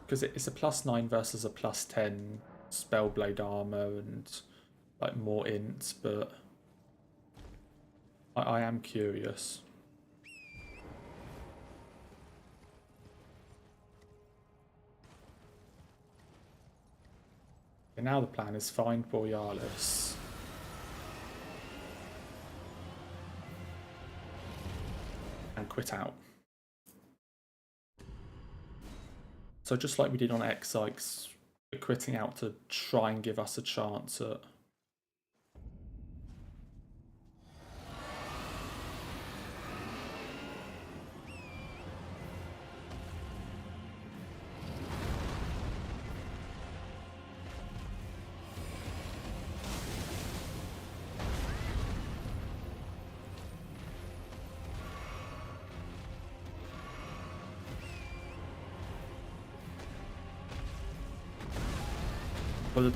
Because it's a +9 versus a +10 Spellblade armor and, like, more int, but I am curious. And now the plan is find Borealis. And quit out. So just like we did on X-Sykes, we're quitting out to try and give us a chance at...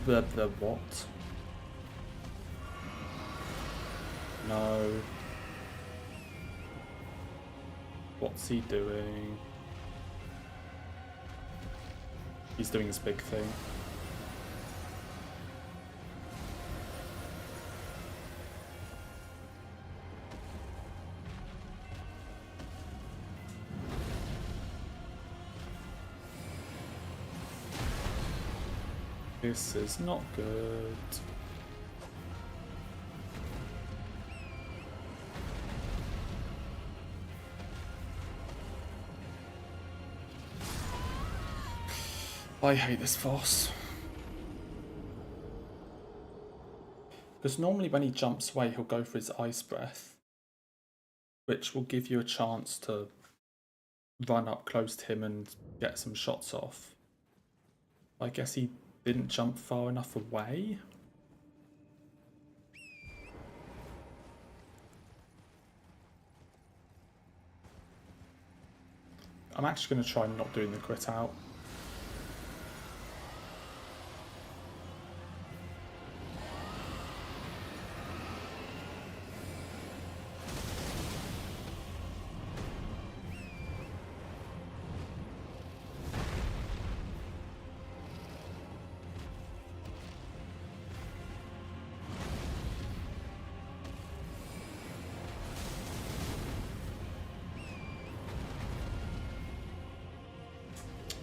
The what? No. What's he doing? He's doing his big thing. This is not good. I hate this boss. Because normally when he jumps away, he'll go for his Ice Breath, which will give you a chance to run up close to him and get some shots off. I guess he didn't jump far enough away. I'm actually going to try not doing the crit out.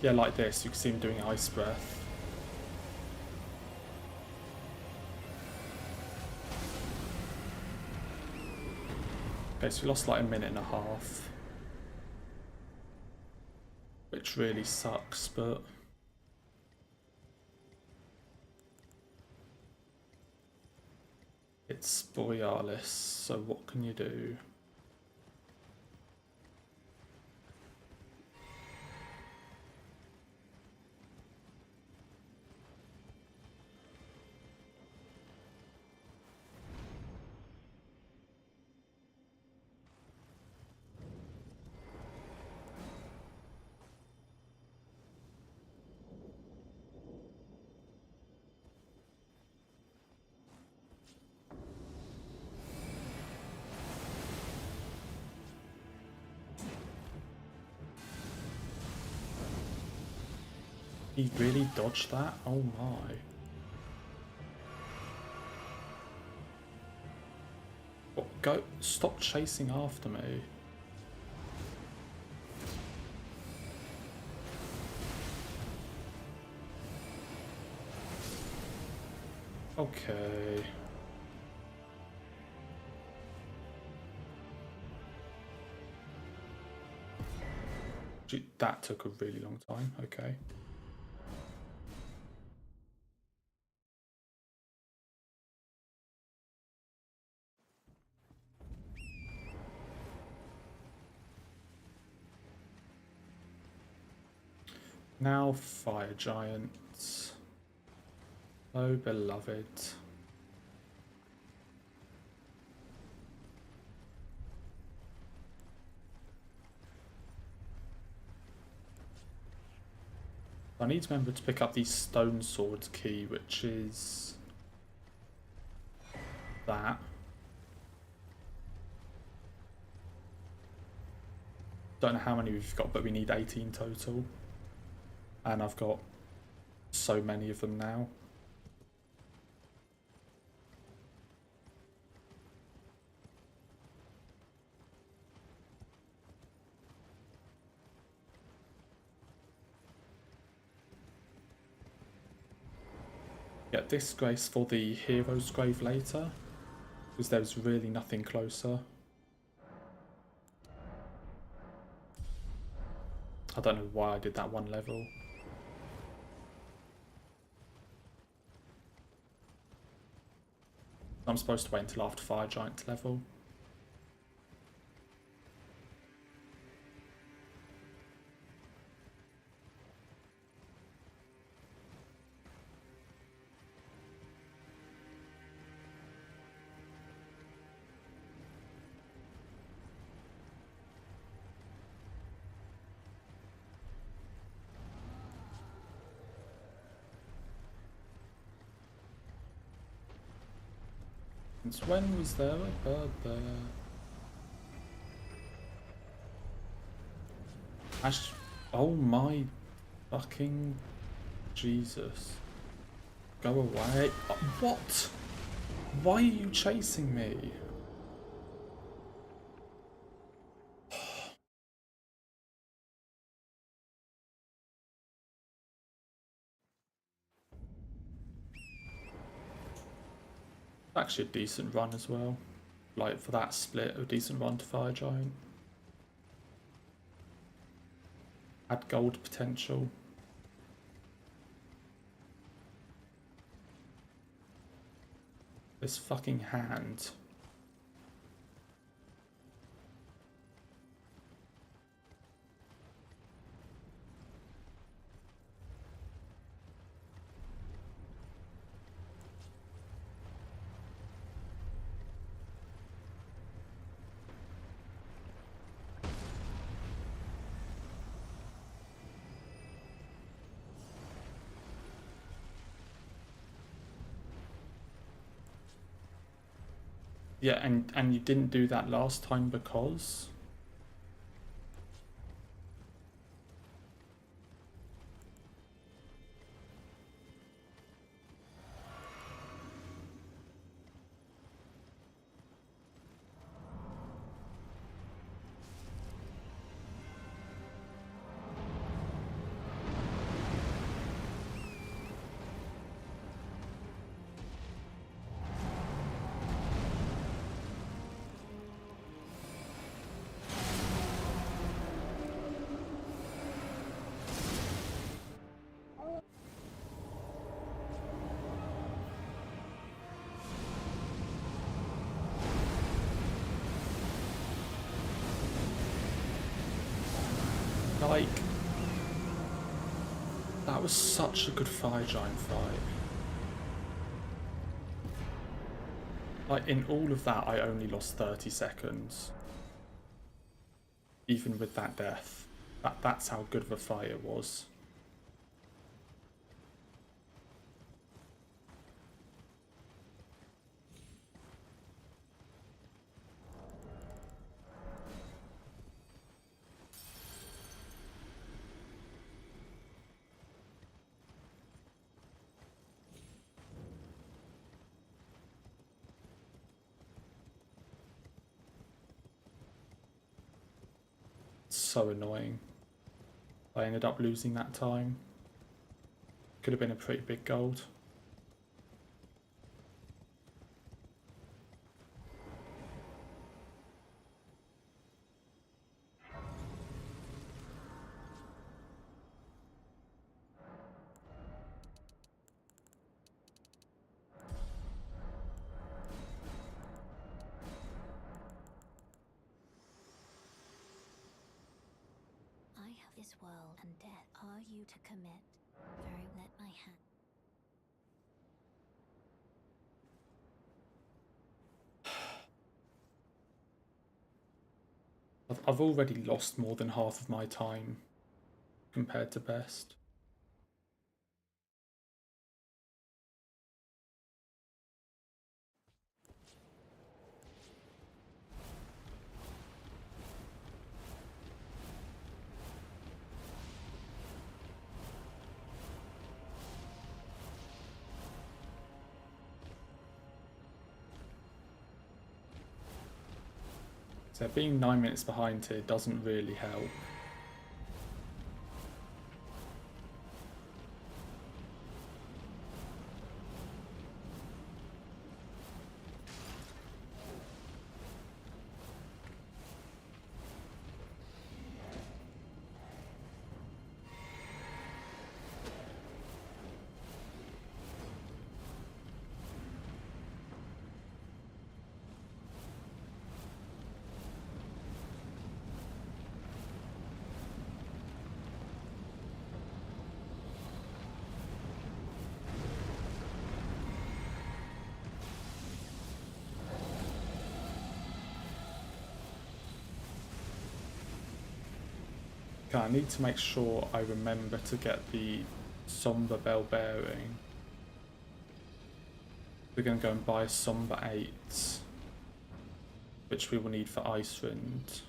Yeah, like this, you can see him doing Ice Breath. Okay, so we lost like a minute and a half. Which really sucks, but... it's Borealis, so what can you do? He really dodged that? Oh my. What, go, stop chasing after me. Okay. Gee, that took a really long time, okay. Now fire giants. Oh beloved. I need to remember to pick up the stone sword key, which is that. Don't know how many we've got, but we need 18 total. And I've got so many of them now. Get this grace for the hero's grave later, because there's really nothing closer. I don't know why I did that one level. I'm supposed to wait until after fire giant level. Since when was there a bird there? Oh my fucking Jesus. Go away. What? Why are you chasing me? Actually a decent run as well. Like for that split, a decent run to fire giant. Had gold potential. This fucking hand. Yeah, and you didn't do that last time because? Like, that was such a good fire giant fight. Like, in all of that, I only lost 30 seconds. Even with that death. That's how good of a fight it was. So annoying. I ended up losing that time. Could have been a pretty big gold. I have this world and death. Are you to commit? Very let my hand. I've already lost more than half of my time compared to best. So being 9 minutes behind here doesn't really help. Okay, I need to make sure I remember to get the Somber Bell Bearing. We're going to go and buy a Somber 8, which we will need for Icewind.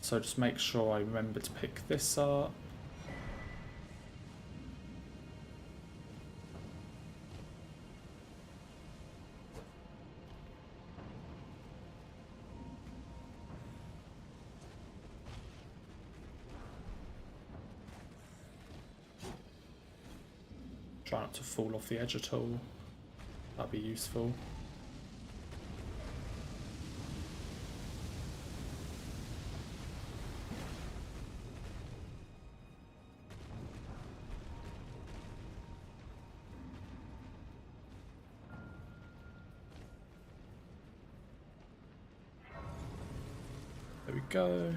So just make sure I remember to pick this up. Try not to fall off the edge at all. That'd be useful. There we go.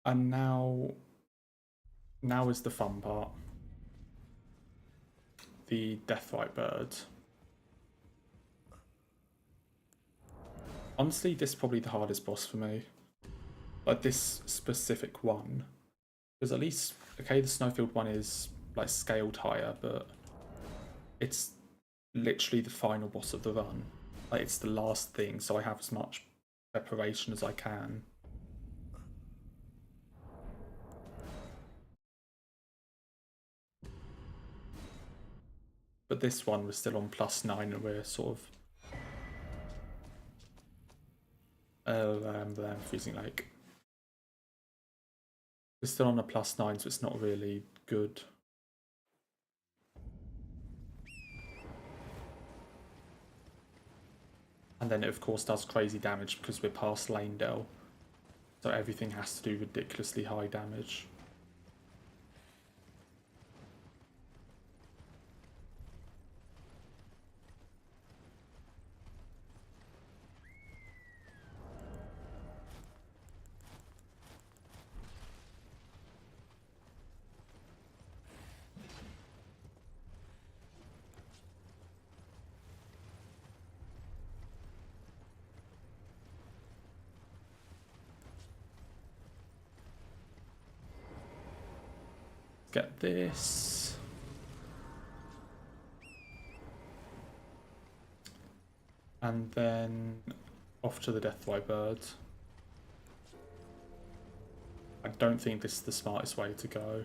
And now is the fun part. The Deathrite Bird. Honestly, this is probably the hardest boss for me. Like this specific one. Because at least, okay, the Snowfield one is like scaled higher, but it's literally the final boss of the run. Like it's the last thing, so I have as much preparation as I can. But this one was still on +9 and we're sort of Freezing Lake. We're still on a +9, so it's not really good. And then it of course does crazy damage because we're past Lanedale. So everything has to do ridiculously high damage. Get this. And then off to the Deathrite Bird. I don't think this is the smartest way to go.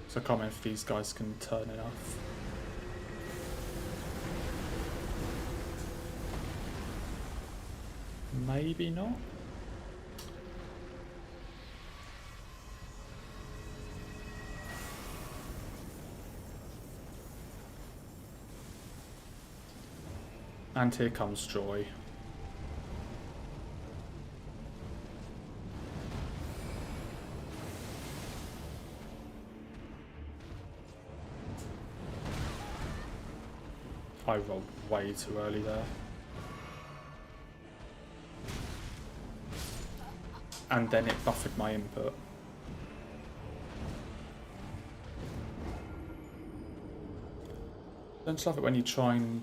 So I can't remember if these guys can turn enough. Maybe not. And here comes joy. I rolled way too early there. And then it buffered my input. Don't love it when you try and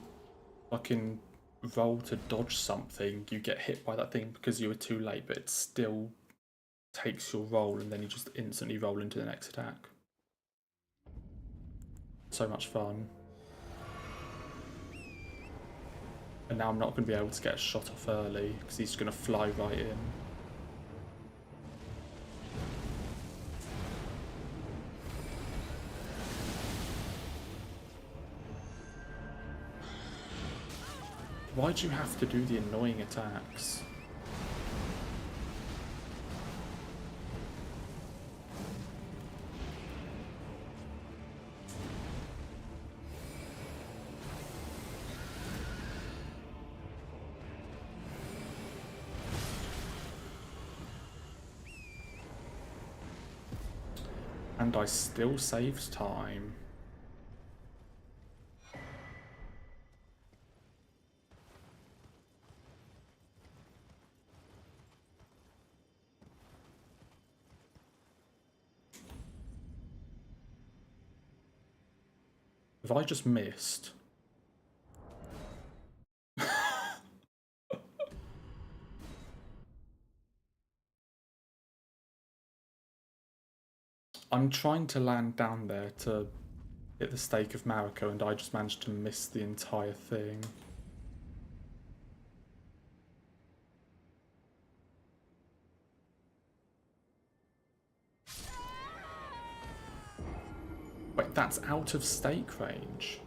fucking roll to dodge something, you get hit by that thing because you were too late, but it still takes your roll and then you just instantly roll into the next attack. So much fun. And now I'm not going to be able to get a shot off early because he's going to fly right in. Why'd you have to do the annoying attacks? And I still saved time. Have I just missed? I'm trying to land down there to hit the stake of Mariko and I just managed to miss the entire thing. Wait, that's out of stake range?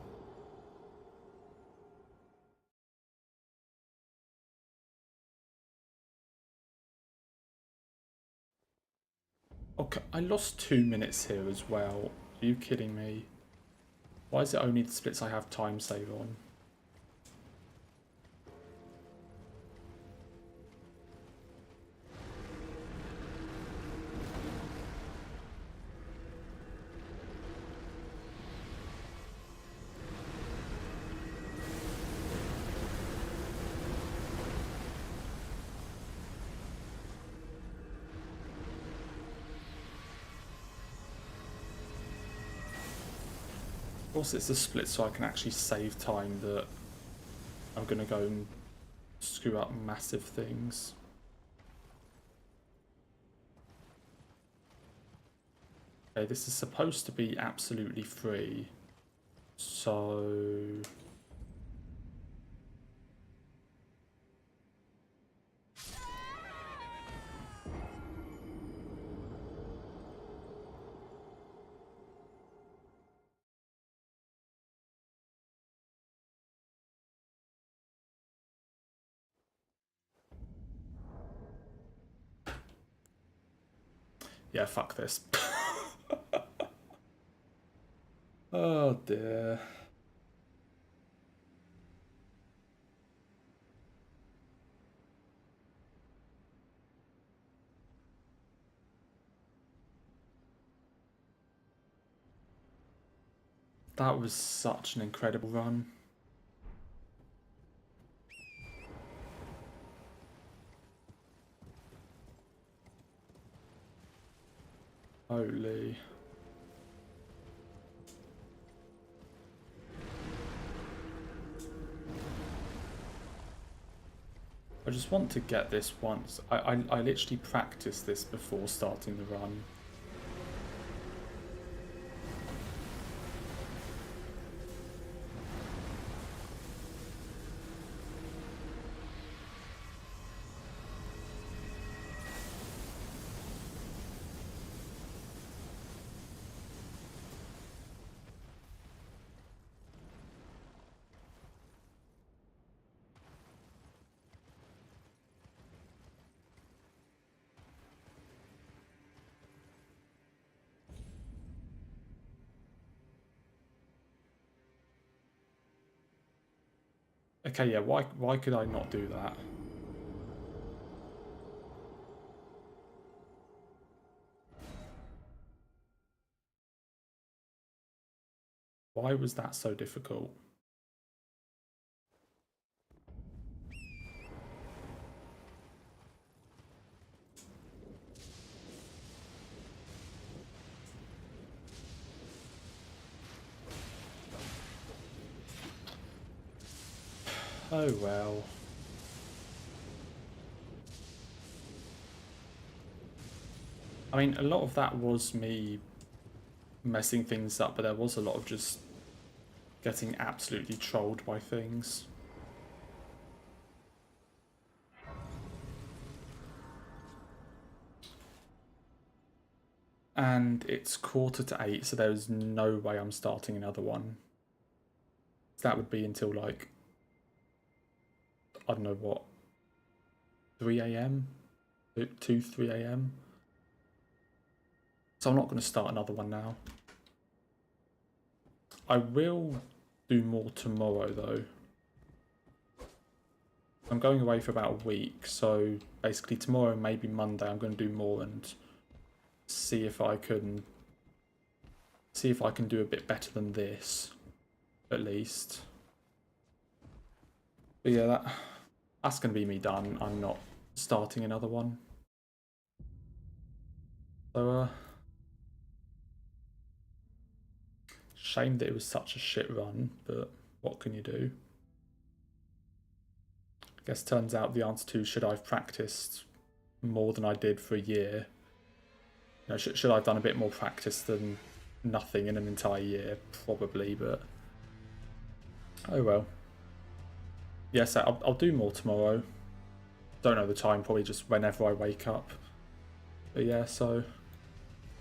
Okay, I lost 2 minutes here as well. Are you kidding me? Why is it only the splits I have time save on? Of course it's a split so I can actually save time that I'm going to go and screw up massive things. Okay, this is supposed to be absolutely free, so... Yeah, fuck this. Oh dear. That was such an incredible run. Holy. I just want to get this once. I literally practiced this before starting the run. Okay, yeah, why could I not do that? Why was that so difficult? Oh well. I mean, a lot of that was me messing things up, but there was a lot of just getting absolutely trolled by things. And it's 8:15, so there's no way I'm starting another one. That would be until like, I don't know what, 3 a.m? 2, 3 a.m? So I'm not going to start another one now. I will do more tomorrow though. I'm going away for about a week, so basically tomorrow, maybe Monday, I'm going to do more and see if I can do a bit better than this, at least. But yeah, that's going to be me done. I'm not starting another one. So, shame that it was such a shit run, but what can you do? I guess turns out the answer to should I have practiced more than I did for a year? You know, should I have done a bit more practice than nothing in an entire year? Probably, but oh well. Yes, I'll do more tomorrow. Don't know the time, probably just whenever I wake up. But yeah, so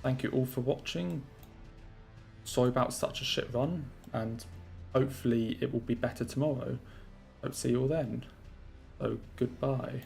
thank you all for watching. Sorry about such a shit run, and hopefully it will be better tomorrow. Hope to see you all then. So goodbye.